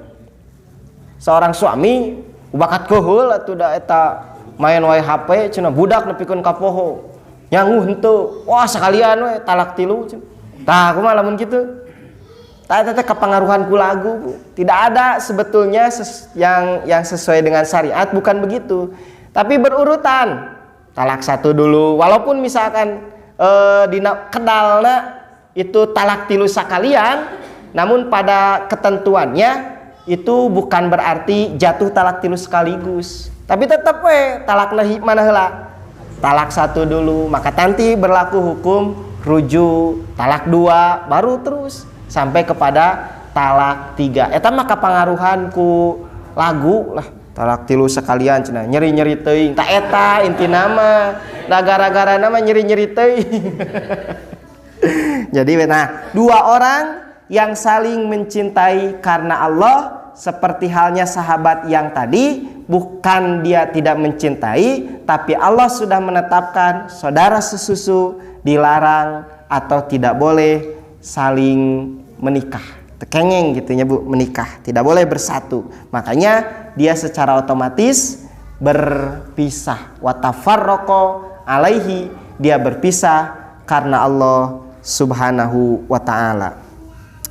Seorang suami bakat keheul atuh da eta main wae HP cenah budak nepikeun ka poho. Nyanguh henteu. Wah, sekalian we talak 3 cenah. Tah kumaha lamun kitu? Tah eta teh kapangaruhan ku lagu, Bu. Tidak ada sebetulnya yang sesuai dengan syariat, bukan begitu. Tapi berurutan. Talak 1 dulu, walaupun misalkan dina kedalna itu talak 3 sakalian, namun pada ketentuannya itu bukan berarti jatuh talak 3 sekaligus. Tapi tetap we talakna mana heula? Talak 1 dulu, maka nanti berlaku hukum rujuk, talak 2 baru terus sampai kepada talak 3. Eta mah kapangaruhan ku lagu lah. Talak 3 sekalian cenah nyeri-nyeri teuing. Ta eta intina mah da gara-gara nama nyeri-nyeri teuing. Jadi nah, 2 orang yang saling mencintai karena Allah seperti halnya sahabat yang tadi, bukan dia tidak mencintai, tapi Allah sudah menetapkan saudara sesusu dilarang atau tidak boleh saling menikah. Tekengeng gitunya, Bu, menikah, tidak boleh bersatu. Makanya dia secara otomatis berpisah. Wa tafarraqo alaihi, dia berpisah karena Allah Subhanahu wa taala.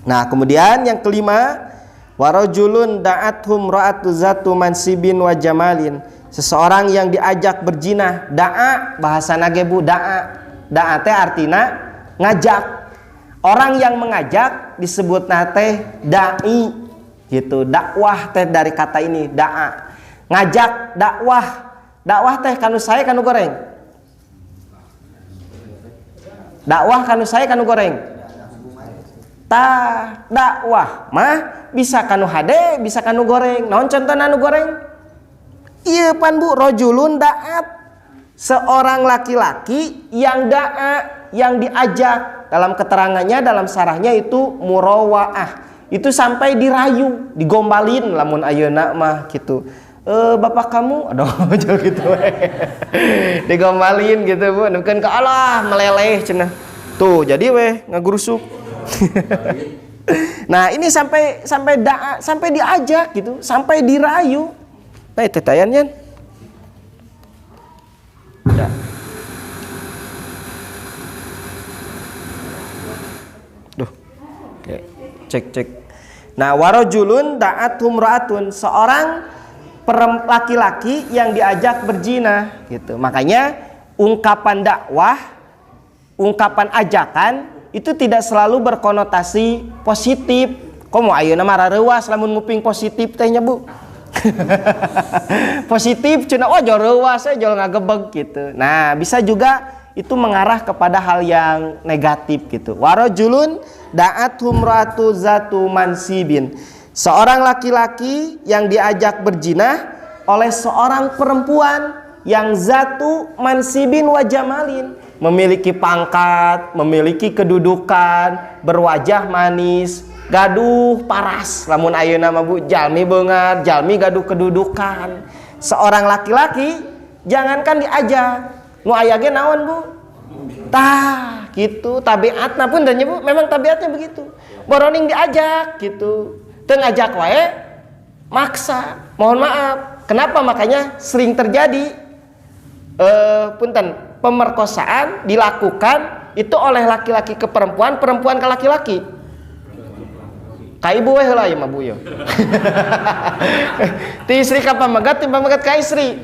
Nah, kemudian yang kelima, warajulun da'athum ra'atu zatu mansibin wa jamalin. Seseorang yang diajak berzina, da'a bahasana ge, Bu, da'a. Da'a teh artina ngajak. Orang yang mengajak disebut teh dai gitu. Dakwah teh dari kata ini da'a. Ngajak dakwah. Dakwah teh kanu saya kanu goreng. Dakwah kanu saya kanu goreng. Tah dakwah mah bisa kanu hade, bisa kanu goreng. Naon contohna anu goreng? Ieu pan, Bu, rajulun da'at. Seorang laki-laki yang da'a, yang diajak. Dalam keterangannya, dalam sarahnya itu murawaah. Itu sampai dirayu, digombalin lamun ayeuna mah gitu. Bapak kamu, aduh jauh gitu. Digombalin gitu, Bu. Nukeun ka Allah meleleh cenah. Tuh, jadi weh ngagurusuk. Nah, ini sampai da'a, sampai diajak gitu, sampai dirayu. Nah, itu tayannya. Ya. Duh. Oke. Cek. Nah, warajulun da'athum ra'atun, seorang laki-laki yang diajak berzina gitu. Makanya ungkapan dakwah, ungkapan ajakan itu tidak selalu berkonotasi positif. Komo ayeuna mah rareuwas lamun nguping positif teh nya, Bu. Positif cenah oh jol reuwas jol ngagebeg gitu. Nah, bisa juga itu mengarah kepada hal yang negatif gitu. Warajulun da'athum ra'atu zatu mansibin. Seorang laki-laki yang diajak berzina oleh seorang perempuan yang zatu mansibin wa jamalin, memiliki pangkat, memiliki kedudukan, berwajah manis, gaduh paras lamun ayeuna mah Bu, jalmi beungat, jalmi gaduh kedudukan. Seorang laki-laki jangankan diajak, nu aya ge naon Bu? Tah, gitu. Tabiatna pun dan Bu, memang tabiatnya begitu. Boroning diajak gitu. Teu ngajak wae maksa. Mohon maaf. Kenapa makanya sering terjadi punten pemerkosaan dilakukan itu oleh laki-laki ke perempuan, perempuan ke laki-laki. Ka ibu we heula ieu mah Bu yo. Ti istri ka pamagat, ti pamagat ka istri.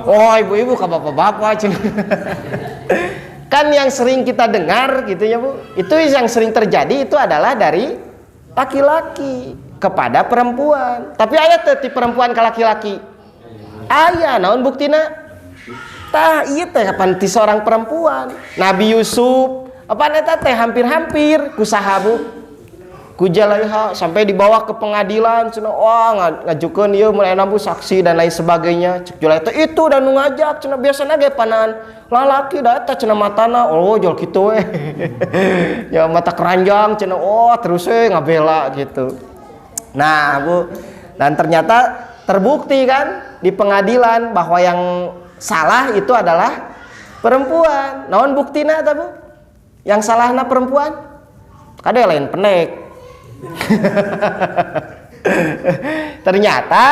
Oh, ibu-ibu ke bapak-bapak. Kan yang sering kita dengar gitu ya Bu, itu yang sering terjadi itu adalah dari laki-laki kepada perempuan. Tapi aya teh ti perempuan ke laki-laki. Aya naon buktina? Tah ieu teh kapan ti seorang perempuan. Nabi Yusuf, apa eta teh hampir-hampir ku saha Bu? Ku Jalaiha sampai dibawa ke pengadilan cenah wah ngajukeun ieu mun aya Bu saksi dan lain sebagainya. Cek Jalaiha itu dan nu ngajak cenah biasana ge panaan lalaki da eta cenah matana oh jol kitu we. Ya mata keranjang cenah oh terus we ngabela gitu. Nah Bu, dan ternyata terbukti kan di pengadilan bahwa yang salah itu adalah perempuan. Naon buktina eta Bu? Yang salahna perempuan? Kade lain pendek. Ternyata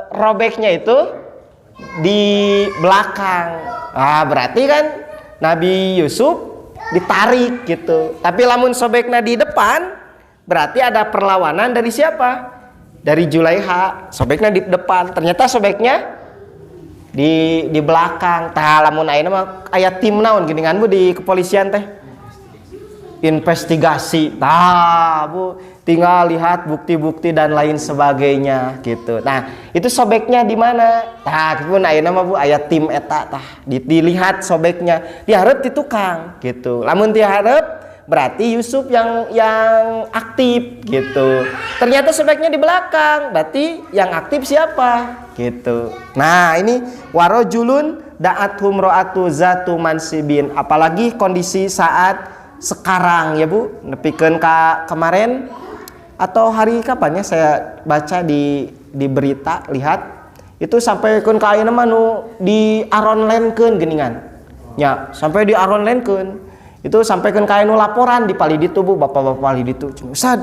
robeknya itu di belakang. Berarti kan Nabi Yusuf ditarik gitu. Tapi lamun sobeknya di depan, berarti ada perlawanan dari siapa? Dari Julaiha. Sobeknya di depan. Ternyata sobeknya di belakang. Tah lamun ayeuna mah aya tim naon geuningan Bu di kepolisian teh? Investigasi. Tah Bu, tinggal lihat bukti-bukti dan lain sebagainya gitu. Nah, itu sobeknya di mana? Tah, pun ayeuna mah Bu aya tim eta tah dilihat sobeknya. Dihareup ti tukang gitu. Lamun dihareup berarti Yusuf yang aktif gitu. Ternyata sobeknya di belakang, berarti yang aktif siapa? Gitu. Nah, ini warajulun da'athum ra'atu zatu mansibin. Apalagi kondisi saat sekarang ya Bu, nepikeun ka kemarin atau hari kapan ya saya baca di berita lihat itu sampai keun ka ayeuna mah nu di aronlenkeun geuningan. Nya, sampai di aronlenkeun. Itu sampai keun ka anu laporan di pali ditu Bu, bapak-bapak pali ditu. Ustad,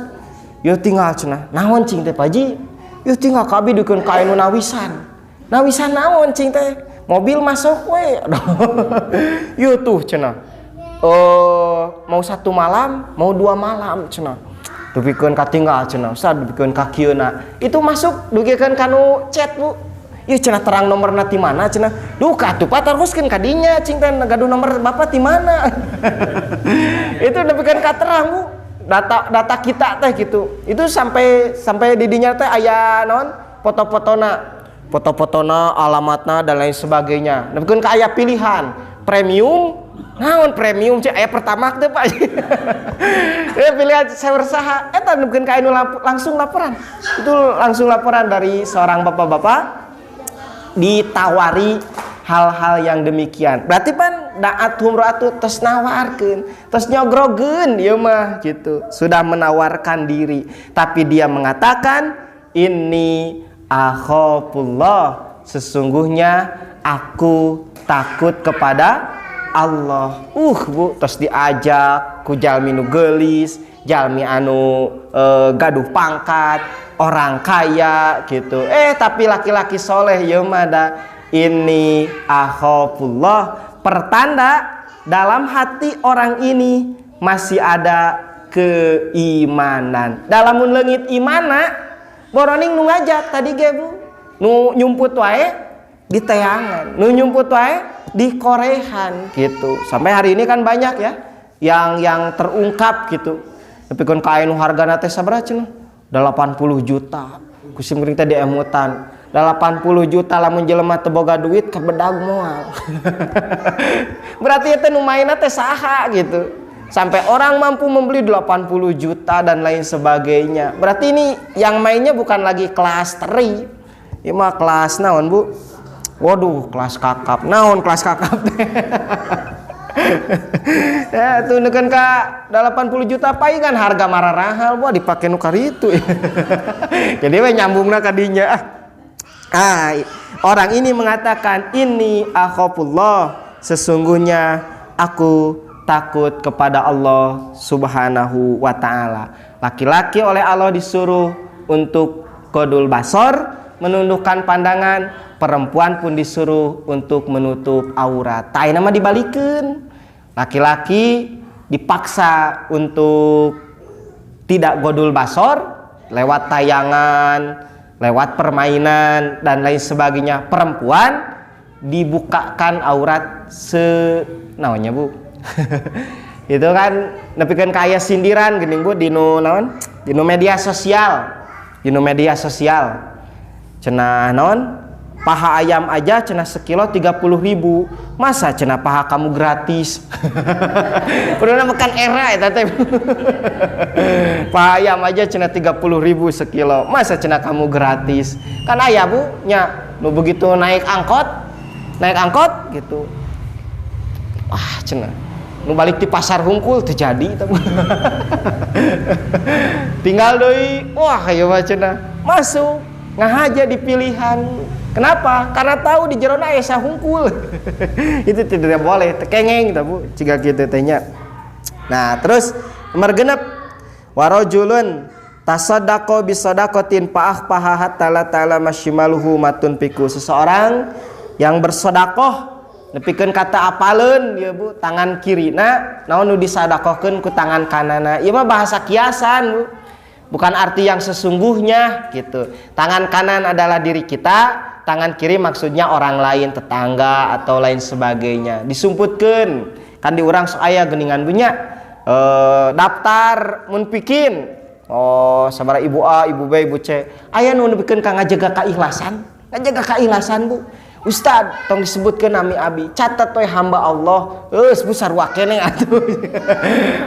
yo tinggal cenah. Naon cing teh Paji? Yo tinggal ka abi dikeun ka anu nawisan. Nawisan naon cing teh? Mobil masuk we. Yo tuh cenah. Mau 1 malam, mau 2 malam cenah. Dupikeun katinggal cenah. Ustad dupikeun ka kieuna. Itu masuk dugikeun kanu chat Bu. Ieu cenah terang nomorna ti mana cenah. Duh katuh teruskeun ka dinya cing teh gaduh nomor bapak ti mana. Itu dupikeun ka terang Bu. Data kita teh gitu. Itu sampai di dinya teh aya naon? Foto-fotona, alamatna dan lain sebagainya. Dupikeun ka aya pilihan premium. Naon premium cek aya pertama teh Pak. Ya pilihan sewer saha eta nukeun ka anu langsung laporan. Itu langsung laporan dari seorang bapak-bapak ditawari hal-hal yang demikian. Berarti pan da'athum ra'atu tos nawarkeun, tos nyogrogeun ieu mah gitu. Sudah menawarkan diri, tapi dia mengatakan inni akhafullah, sesungguhnya aku takut kepada Allah. Bu, terus diajak ku jalmi nu geulis, jalmi anu gaduh pangkat, orang kaya gitu. Tapi laki-laki soleh ya mada ini akhafullah, pertanda dalam hati orang ini masih ada keimanan. Dalam leungit imana boroning nu ngajak tadi ge Bu, nu nyumput wae di teangan, nu nyumput wae di korehan gitu. Sampai hari ini kan banyak ya yang terungkap gitu. Tapi kan kain hargana teh sabaraha cenah? 80 juta. Kusim geuning teh diemutan. 80 juta lamun jelema teu boga duit kebedag moal. Berarti teh nu mainna teh saha gitu. Sampai orang mampu membeli 80 juta dan lain sebagainya. Berarti ini yang mainnya bukan lagi kelas teri. Ieu mah kelas naon Bu? Waduh, kelas kakap. Naon kelas kakap? Ya tundukan ka 80 juta paingan harga mararahal buat dipakai nukar itu. Jadi we nyambungna kadinya. Orang ini mengatakan ini akhafullah, sesungguhnya aku takut kepada Allah Subhanahu wa taala. Laki-laki oleh Allah disuruh untuk qadul basar, menundukkan pandangan, perempuan pun disuruh untuk menutup aurat. Tai nama dibalikeun. Laki-laki dipaksa untuk tidak qadul basar lewat tayangan, lewat permainan dan lain sebagainya. Perempuan dibukakan aurat naonnya Bu. Itu kan nepikeun kaya sindiran geuning Bu dinu naon? Dinu media sosial. Dinu media sosial. Cenah naon? Paha ayam aja cenah sekilo 30.000. Masa cenah paha kamu gratis? Kuduna makan era eta teh. Paha ayam aja cenah 30.000 sekilo. Masa cenah kamu gratis? Kan aya Bu nya nu begitu naik angkot gitu. Wah cenah nu balik di pasar hungkul terjadi eta. Tinggal deui wah ieu mah cenah masuk ngahaja di pilihan. Kenapa? Karena tahu di jerona aya sahungkul. Itu tidak boleh, tekengeng kita Bu, ciga kitu teh nya. Nah, terus nomor genep warajulun tasaddaqa bisadaqatin paha hatta la ta'ala mashimaluhu matun piku. Seseorang yang bersedekah nepikeun kata apaleun ieu Bu, tangan kirina naon nu disadaqahkeun ku tangan kanana. Ieu mah bahasa kiasan Bu. Bukan arti yang sesungguhnya gitu. Tangan kanan adalah diri kita, tangan kiri maksudnya orang lain, tetangga atau lain sebagainya. Disumputkeun kan di urang sok aya geuningan punya daftar mun pikeun. Oh, sabaraha ibu A, ibu B, ibu C. Aya nu nepikeun ka ngajaga kaikhlasan. Ngajaga kaikhlasan Bu. Ustad, tong disebutkeun nami abi. Catat we hamba Allah. Eus Bu sarua keneh atuh.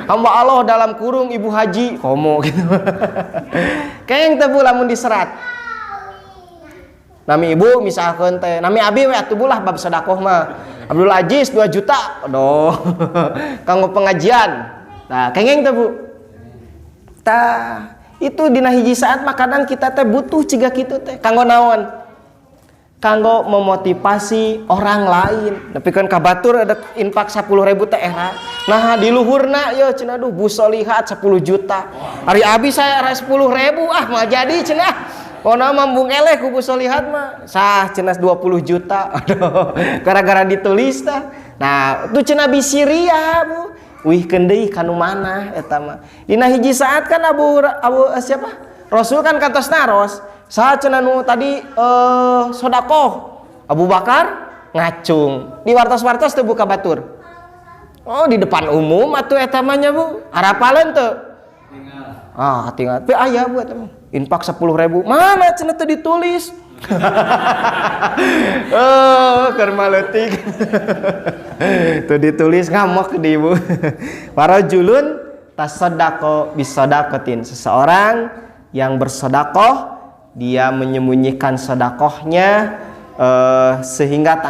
Hamba Allah dalam kurung Ibu Haji komo gitu. Kayang teh Bu lamun diserat. Nami ibu misalkan teh, nami abi we atuh bulah bab sedekah mah. Abdul Aziz 2 juta. Aduh. Kanggo pengajian. Nah, kengeng teh Bu. Tah, itu dina hiji saat mah kadang kita teh butuh ciga kitu teh. Kanggo naon? Kanggo memotivasi orang lain. Tapi kan kabatur ada infak 10.000 teh era. Nah di luhurna yo cenah duh bu solihat 10 juta. Hari abi saya 10.000 mah jadi cenah. Pona mambung eleh ku bu solihat mah. Sah cenah 20 juta. Aduh, gara-gara ditulis tah. Nah, tu cenah bisiria Bu. Wihkeun deui kanu mana eta mah. Dina hiji saat kan Abu siapa? Rasul kan kantos naros. Saha cenah nu tadi sedekah Abu Bakar ngacung di wartos-wartos teu buka batur. Oh di depan umum atuh eta mah nya Bu. Harapaleun teu? Tinggal. Teu aya Bu eta mah. Infak 10.000. Mana cenah teu ditulis? Keur maleutik. Teu ditulis ngamok di Bu. Warajulun tasaddaqa bisadaqatin. Seseorang yang bersedekah dia menyembunyikan sedekahnya sehingga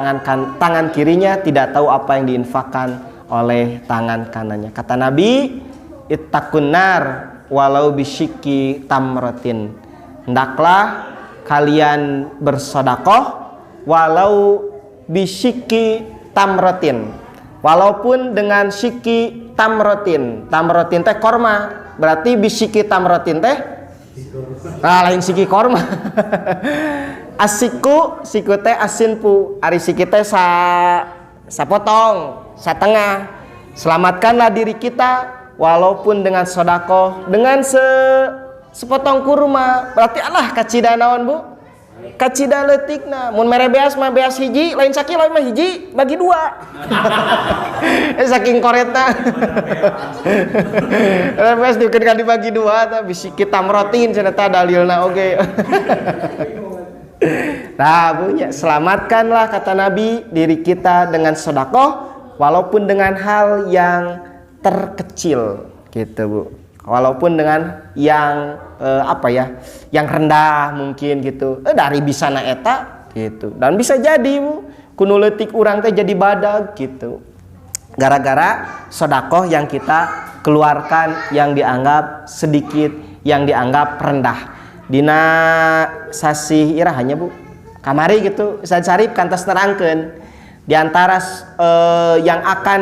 tangan kirinya tidak tahu apa yang diinfakkan oleh tangan kanannya. Kata Nabi, ittaqun nar walau bisyikki tamratin. Hendaklah kalian bersedekah walau bisyikki tamratin. Walaupun dengan syikki tamratin. Tamratin teh korma. Berarti bisyikki tamratin teh lain siki korma. Siku teh asin pu. Ari siki teh sapotong, satengah. Selamatkanlah diri kita walaupun dengan sedekah, dengan sepotong kurma. Berarti Allah kacida naon Bu? Kacida leutikna. Mun mere beas mah beas hiji, lain sakilo mah hiji bagi 2. Saking koretna. Beas dikeun dibagi 2 tah bisi kita merotin cenah tah dalilna oge. Nah, Bu, ya, selamatkanlah kata Nabi diri kita dengan sedekah walaupun dengan hal yang terkecil gitu Bu. Walaupun dengan yang yang rendah mungkin gitu. Dari bisana eta gitu. Dan bisa jadi Bu, kuno leutik urang teh jadi badag gitu. gara-gara sodakoh yang kita keluarkan yang dianggap sedikit, yang dianggap rendah. Dina sasih irahannya Bu kamari gitu Ustaz Syarif kantos nerangkeun di antara yang akan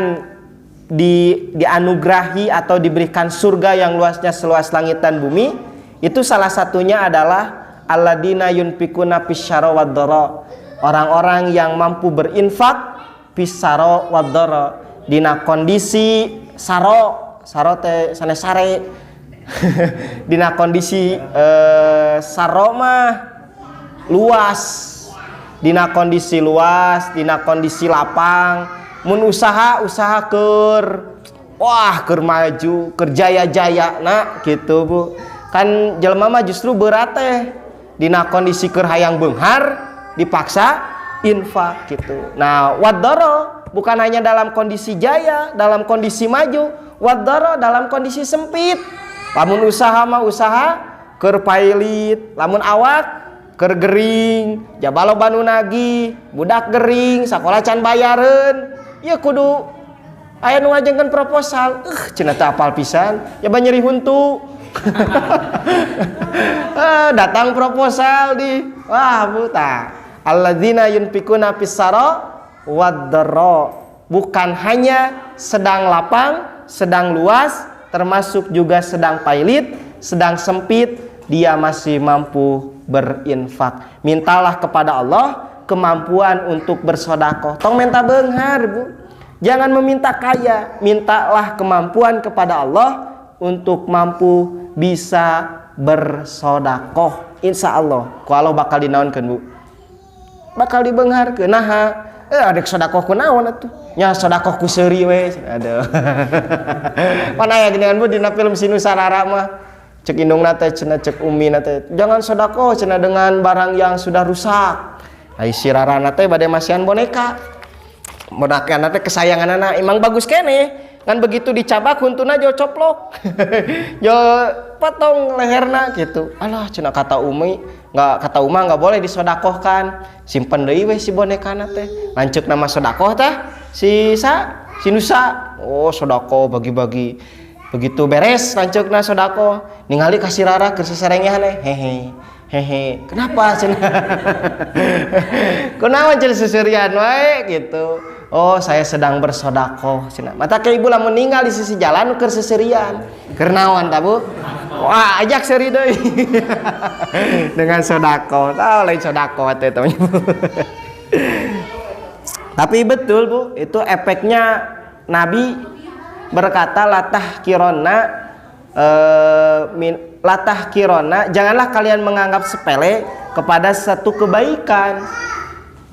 dianugerahi atau diberikan surga yang luasnya seluas langit dan bumi, itu salah satunya adalah alladzina yunfikuna fisyara wad-dara, orang-orang yang mampu berinfak fisyara wad-dara dina kondisi saro teh sanes sare dina kondisi saro mah luas, dina kondisi luas, dina kondisi lapang, mun usaha keur maju, keur jaya-jaya nah gitu Bu. Kan jelema mah justru berat teh dina kondisi keur hayang beunghar dipaksa infak gitu. Nah, wadoro bukan hanya dalam kondisi jaya, dalam kondisi maju, wadoro dalam kondisi sempit. Lamun usaha mah usaha keur pailit, lamun awak keur gering, jabalo banu nagih, budak gering, sakola can bayareun. Ya kudu aya nu ngajengkeun proposal. Cenah teu apal pisan, ya nyeri huntu. Datang proposal di buta. Alladzina yunfikuna fis-sara wad-dharra, bukan hanya sedang lapang, sedang luas, termasuk juga sedang pailit, sedang sempit, dia masih mampu berinfak. Mintalah kepada Allah kemampuan untuk bersedekah. Tong minta beunghar Bu. Jangan meminta kaya, mintalah kemampuan kepada Allah untuk mampu bisa bersedekah. Insyaallah ku Allah bakal dinaonkeun Bu. Bakal dibeungharkeun. Naha adek sedekah ku naon atuh? Nya sedekah ku seuri we. Aduh. Mana aya geuningan Bu dina film Sinu Sarara mah. Cek indungna teh cenah cek umina teh. Jangan sedekah cenah dengan barang yang sudah rusak. Ai si Rarana teh bade masihan boneka. Bonekana teh kesayanganna emang bagus keneh. Kan begitu dicabak huntuna jo coplok. Jo potong leherna gitu. Alah cenah kata Umi, kata Uma enggak boleh disedekahkan. Simpen deui we si bonekana teh. Lanceuk nama sedekah teh si Nusa. Oh, sedekah bagi-bagi. Begitu beres lanceukna sedekah, ningali ka si Rara keur seserengehna hehe. Kenapa cenah? Kunaon cenah seserian wae gitu. Oh, saya sedang bersedekah cenah. Mata ke ibu lamun ninggal di sisi jalan keur seserian. Keur naon ta Bu? Wah, ajak seri deui. Dengan sedekah. Tah lain sedekah teh teman. Tapi betul Bu, itu efeknya Nabi berkata latah kirona, janganlah kalian menganggap sepele kepada satu kebaikan.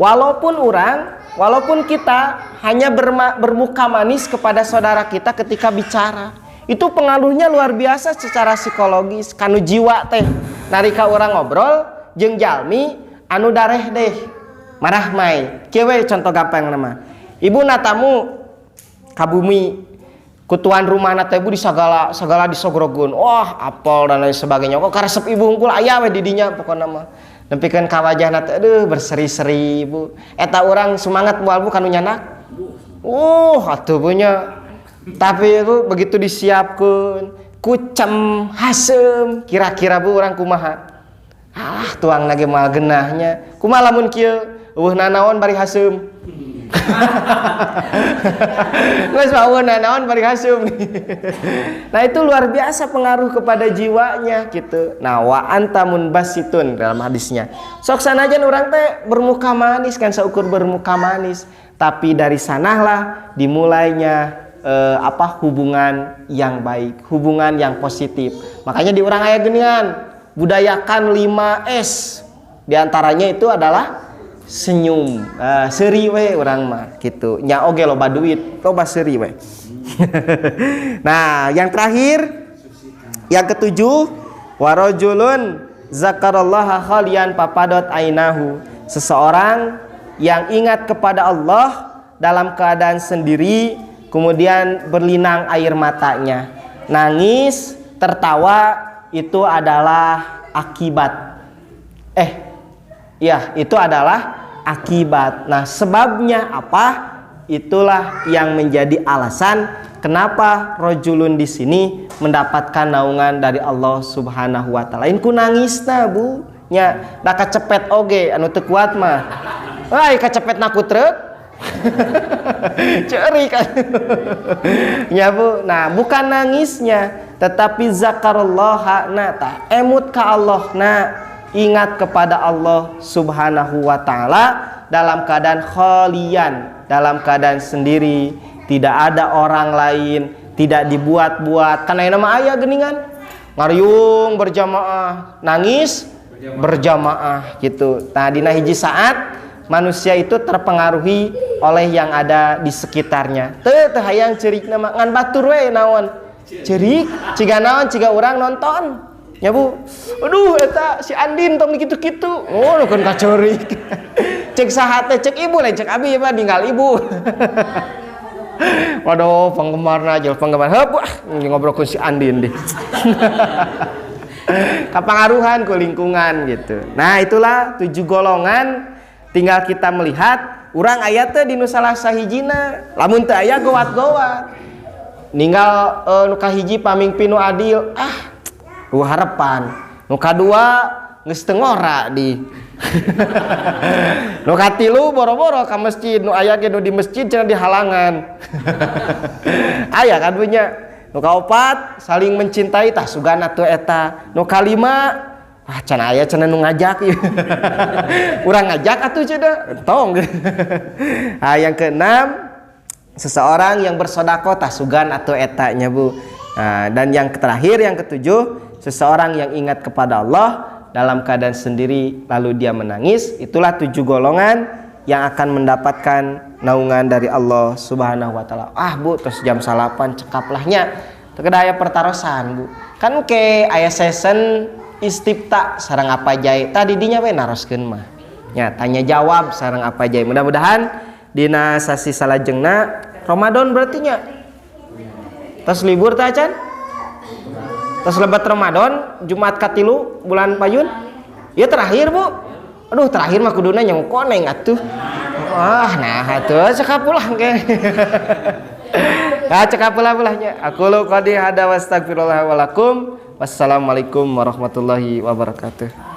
Walaupun kita hanya bermuka manis kepada saudara kita ketika bicara, itu pengaruhnya luar biasa secara psikologis. Kanu jiwa teh narika orang ngobrol jeung jalmi anu dareh deh marah mai. Kieu we contoh gampang nama. Ibu natamu ka bumi kutuan rumah na teh Bu di sagala disogrogun. Wah, apel dan lain sebagainya. Kok karesep ibu hungkul aya we di dinya pokona mah. Nempikeun ka wajahna teh berseri-seri Bu. Eta urang semangat moal Bu kanu nyanak. Atuh punya. Tapi Bu begitu disiapkeun kucem hasem, kira-kira Bu urang kumaha? Tuang lagi moal geunahnya. Kumaha lamun kieu? Eueuhna naon bari hasem. Geus naon bari hasem. Nah, itu luar biasa pengaruh kepada jiwanya gitu. Nah, wa anta munbasitun dalam hadisnya. Sok sanajan urang teh bermuka manis kan saukur bermuka manis, tapi dari sanalah dimulainya hubungan yang baik, hubungan yang positif. Makanya di urang aya geuningan, budayakan 5S. Di antaranya itu adalah senyum, seuri we urang mah gitu. Nya oge loba duit, loba seuri we. Nah, yang terakhir, yang ketujuh, warajulun zakarallaha khalian papadot ainahu. Seseorang yang ingat kepada Allah dalam keadaan sendiri, kemudian berlinang air matanya. Nangis, tertawa itu adalah akibat. Itu adalah akibat. Nah, sebabnya apa? itulah yang menjadi alasan kenapa rojulun di sini mendapatkan naungan dari Allah Subhanahu wa taala. Inku nangisna Bu nya da kacepet oge anu teu kuat mah. Ai kacepetna ku truk. Ceri kan. Ya Bu, nah bukan nangisnya tetapi zakarallaha ta emut ka Allah ingat kepada Allah Subhanahu wa taala dalam keadaan khalian, dalam keadaan sendiri, tidak ada orang lain, tidak dibuat-buat. Karena nama aya geningan ngariung berjamaah, nangis berjamaah gitu. Nah dina hiji saat manusia itu terpengaruhi oleh yang ada di sekitarnya. Teu hayang ceurik nama ngan batur we naon. Ceurik ciga naon ciga urang nonton. Ya Bu. Aduh eta si Andin tong kitu-kitu. Oh nukeun ka ceurik. Cek saha teh cek ibu lain cek abi mah ninggal ibu. Waduh penggemarna jeung penggemar heup ngobrolkeun si Andin deh. Kapangaruhan ku lingkungan gitu. Nah itulah 7 golongan. Tinggal kita melihat urang aya teh dinu salah sahijina. Lamun teu aya gowat-gowat. Ninggal nu kahiji pamingpin nu adil, harapan. Nu kadua geus teu ngora di. Nu katilu boro-boro ka masjid, nu aya ge nu di masjid cenah di halangan. Aya kan punya. Nu kaopat saling mencintai tah sugana teu eta. Nu kalima can aya cenah nu ngajak ieu. Urang ngajak atuh cenah tong. Yang keenam seseorang yang bersedekah tah sugan atau eta nya Bu. Nah, dan yang terakhir yang ketujuh seseorang yang ingat kepada Allah dalam keadaan sendiri lalu dia menangis. Itulah 7 golongan yang akan mendapatkan naungan dari Allah Subhanahu wa taala. Bu terus jam 8 cekaplahnya teu kada aya pertarosan Bu. Kan ke aya session istifta sareng apa jae tadi dinya we naroskeun mah. Ya tanya jawab sareng apa jae. Mudah-mudahan dina sasi salajengna Ramadan berarti nya. Tos libur teh acan? Tos lebat Ramadan Jumat katilu bulan Payun. Ya terakhir Bu. Aduh terakhir mah kuduna nyongkoneng atuh. Nah atuh cekap ulang ke. Nah cekap ulah-ulahnya. Aku lu qadi hada wastaghfirullah walakum. Wassalamualaikum warahmatullahi wabarakatuh.